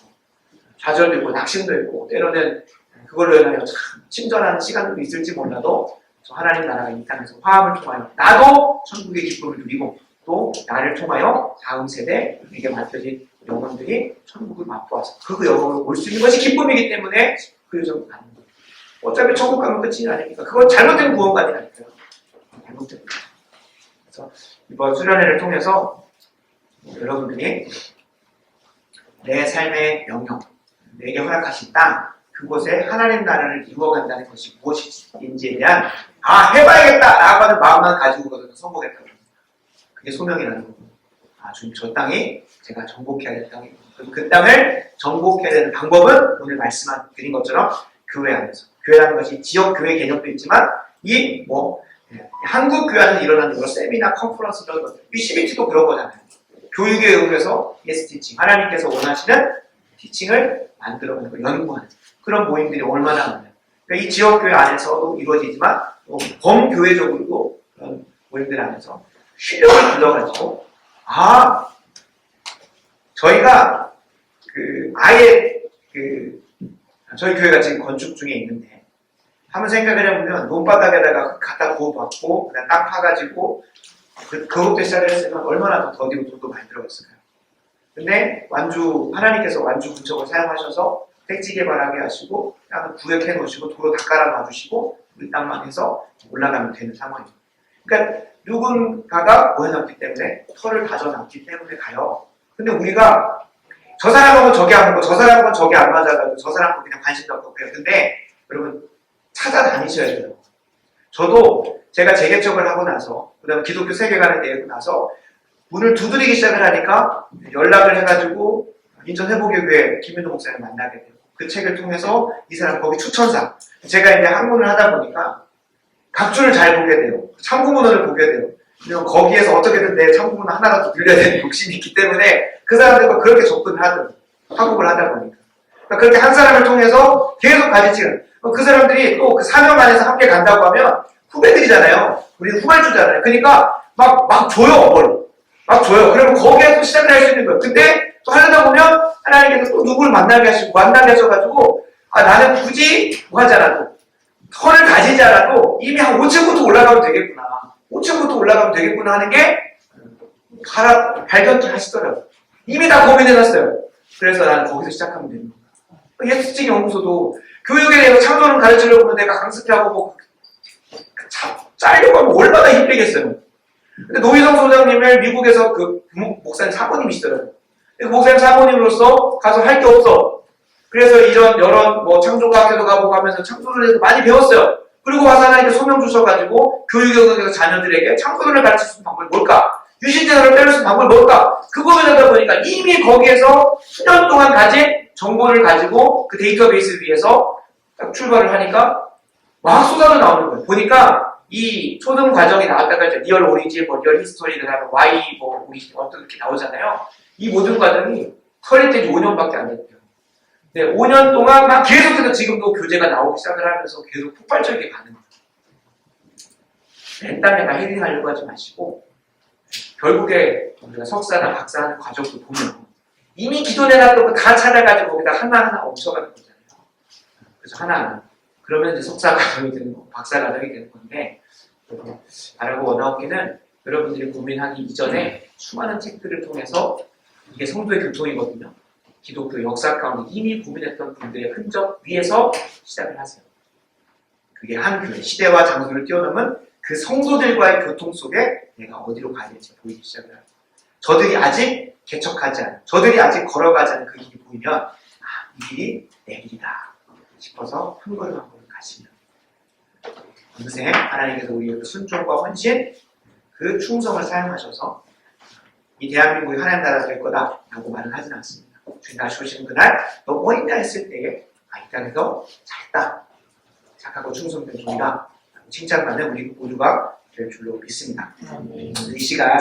Speaker 1: 좌절도 있고 낙심도 있고 때로는 그걸로 인하여 참 침전하는 시간도 있을지 몰라도 저 하나님 나라가 이 땅에서 화합을 통하여 나도 천국의 기쁨을 누리고 또 나를 통하여 다음 세대에게 맡겨진 영혼들이 천국을 맛보아서 그 영혼으로 올 수 있는 것이 기쁨이기 때문에 그 여정을 가는 거예요. 어차피 천국 가면 끝이 아니니까 그건 잘못된 구원관이라니까요. 잘못된 거예요. 그래서 이번 수련회를 통해서 여러분들이 내 삶의 영역, 내게 허락하신 땅, 그곳에 하나님 나라를 이루어간다는 것이 무엇인지에 대한 해봐야겠다라고 하는 마음만 가지고 그것을 성공했다고 합니다. 그게 소명이라는 거고 주님 저 땅이 제가 정복해야 될 땅이고 그 땅을 정복해야 되는 방법은 오늘 말씀드린 것처럼 교회 안에서 교회라는 것이 지역 교회 개념도 있지만 한국 교회 안에서 일어나는 여러 세미나, 컨퍼런스 이런 것들 이 CBT도 그런 거잖아요. 교육에 의해서 예스 티칭 하나님께서 원하시는 티칭을 만들어내고 연구하는 그런 모임들이 얼마나 많아요. 그러니까 이 지역교회 안에서도 이루어지지만 범교회적으로도 그런 모임들 안에서 실력을 불러가지고 저희가 저희 교회가 지금 건축 중에 있는데 한번 생각을 해보면 논바닥에다가 갖다 부어받고 그냥 땅 파가지고 그것도 시작을 했으면 얼마나 더 더디고 돈도 많이 들어갔을까요? 근데 하나님께서 완주 군청을 사용하셔서 택지 개발하게 하시고 땅을 구역해 놓으시고 도로 다 깔아 놔주시고 우리 땅만 해서 올라가면 되는 상황이에요. 그러니까 누군가가 모여놨기 때문에 털을 다져놨기 때문에 가요. 근데 우리가 저 사람하고 저게 안 맞고 저 사람하고 저게 안 맞아가지고 저 사람하고 그냥 관심도 없고 그래요. 근데 여러분 찾아다니셔야 돼요. 저도 제가 재개척을 하고 나서 그다음에 기독교 세계관을 내고 나서 문을 두드리기 시작을 하니까 연락을 해가지고 인천회복교회 김윤호 목사를 만나게 되고 그 책을 통해서 이 사람 거기 추천사 제가 이제 학문을 하다 보니까 각주를 잘 보게 돼요. 참고문헌을 보게 돼요. 그리고 거기에서 어떻게든 내 참고문헌 하나라도 늘려야 되는 욕심이 있기 때문에 그 사람들과 그렇게 접근을 하든 학업을 하다 보니까 그러니까 그렇게 한 사람을 통해서 계속 가지치는 그 사람들이 또 그 사명 안에서 함께 간다고 하면 후배들이잖아요. 우리는 후발주잖아요. 그러니까 막 줘요, 뭘. 막 줘요. 그러면 거기에 또 시작을 할 수 있는 거예요. 근데 또 하려다 보면 하나님께서 또 누구를 만나게 하셔가지고 나는 굳이 뭐 하지 않아도 턴을 가지지 않아도 이미 한 5층부터 올라가면 되겠구나. 5층부터 올라가면 되겠구나 하는 게 발견을 하시더라고요. 이미 다 고민해놨어요. 그래서 나는 거기서 시작하면 되는 거야. 예수팀 연구소도 교육에 대해서 창조를 가르치려고 하면 내가 강습하고 뭐 짜려고 하면 얼마나 힘들겠어요. 근데 노희성 소장님을 미국에서 그 목사님 사모님이시더라고요. 목사님 사모님으로서 가서 할 게 없어. 그래서 이런 여러 뭐 창조과학회도 가보고 하면서 창조를 해서 많이 배웠어요. 그리고 와서 하나님께 소명 주셔가지고 교육에서 자녀들에게 창조를 가르칠 수 있는 방법이 뭘까? 유신제사를 때릴 수 있는 방법이 뭘까? 그거를 하다 보니까 이미 거기에서 수년 동안 가진 정보를 가지고 그 데이터베이스를 위해서 딱 출발을 하니까 막 쏟아져 나오는 거예요. 보니까 이 초등 과정이 나왔다가 이제 리얼 오리진, 뭐 리얼 히스토리, 그다음에 Y 뭐 오리진 어떤 이렇게 나오잖아요. 이 모든 과정이 설립된 지 5년밖에 안 됐대요. 네, 5년 동안 막 계속해서 지금도 교재가 나오기 시작을 하면서 계속 폭발적이게 가는 거예요. 랜덤에 다 헤딩하려고 하지 마시고 결국에 우리가 석사나 박사하는 과정도 보면 이미 기존해놨던 거 다 찾아가지고 거기다 하나하나 얹혀가는 거잖아요. 그래서 하나하나. 그러면 이제 석사 과정이 되는 거고 박사 과정이 되는 건데 바라고 원하옵기는 여러분들이 고민하기 이전에 수많은 책들을 통해서 이게 성도의 교통이거든요. 기독교 역사 가운데 이미 고민했던 분들의 흔적 위에서 시작을 하세요. 그게 한 교회, 시대와 장소를 뛰어넘은 그 성도들과의 교통 속에 내가 어디로 가야 될지 보이기 시작을 해요. 저들이 아직 개척하지 않은, 저들이 아직 걸어가지 않은 그 길이 보이면 이 길이 내 길이다 싶어서 한 걸음 한 걸음 가시면 어느새 하나님께서 우리의 순종과 헌신, 그 충성을 사용하셔서 이 대한민국이 하나님 나라가 될 거다라고 말은 하진 않습니다. 주님 다시 오시는 그날 너 뭐 있냐 했을 때에 이 땅에서 잘했다, 착하고 충성된 종이다 칭찬받는 우리 모두가 될 줄로 믿습니다. 이 시간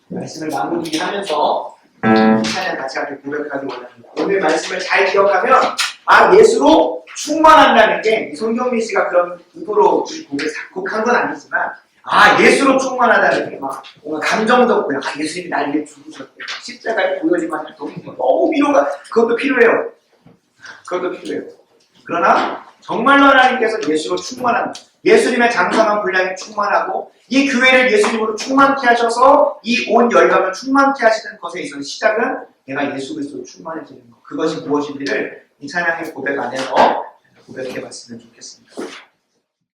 Speaker 1: 말씀을 마무리하면서 찬양 같이 함께 고백하기 원합니다. 오늘 말씀을 잘 기억하면 예수로 충만한다는 게 손경민 씨가 그런 의도로 고백을 작곡한 건 아니지만 예수로 충만하다는 게 막 뭔가 감정적으로 예수님이 날 위해 죽으셨대 십자가에 보여지만 너무 위로가 그것도 필요해요. 그것도 필요해요. 그러나 정말로 하나님께서 예수로 충만한 예수님의 장성한 분량이 충만하고 이 교회를 예수님으로 충만케 하셔서 이 온 열방을 충만케 하시는 것에 있어서 시작은 내가 예수 그리스도로 충만해지는 것, 그것이 무엇인지를 이 찬양의 고백 안에서 고백해 봤으면 좋겠습니다.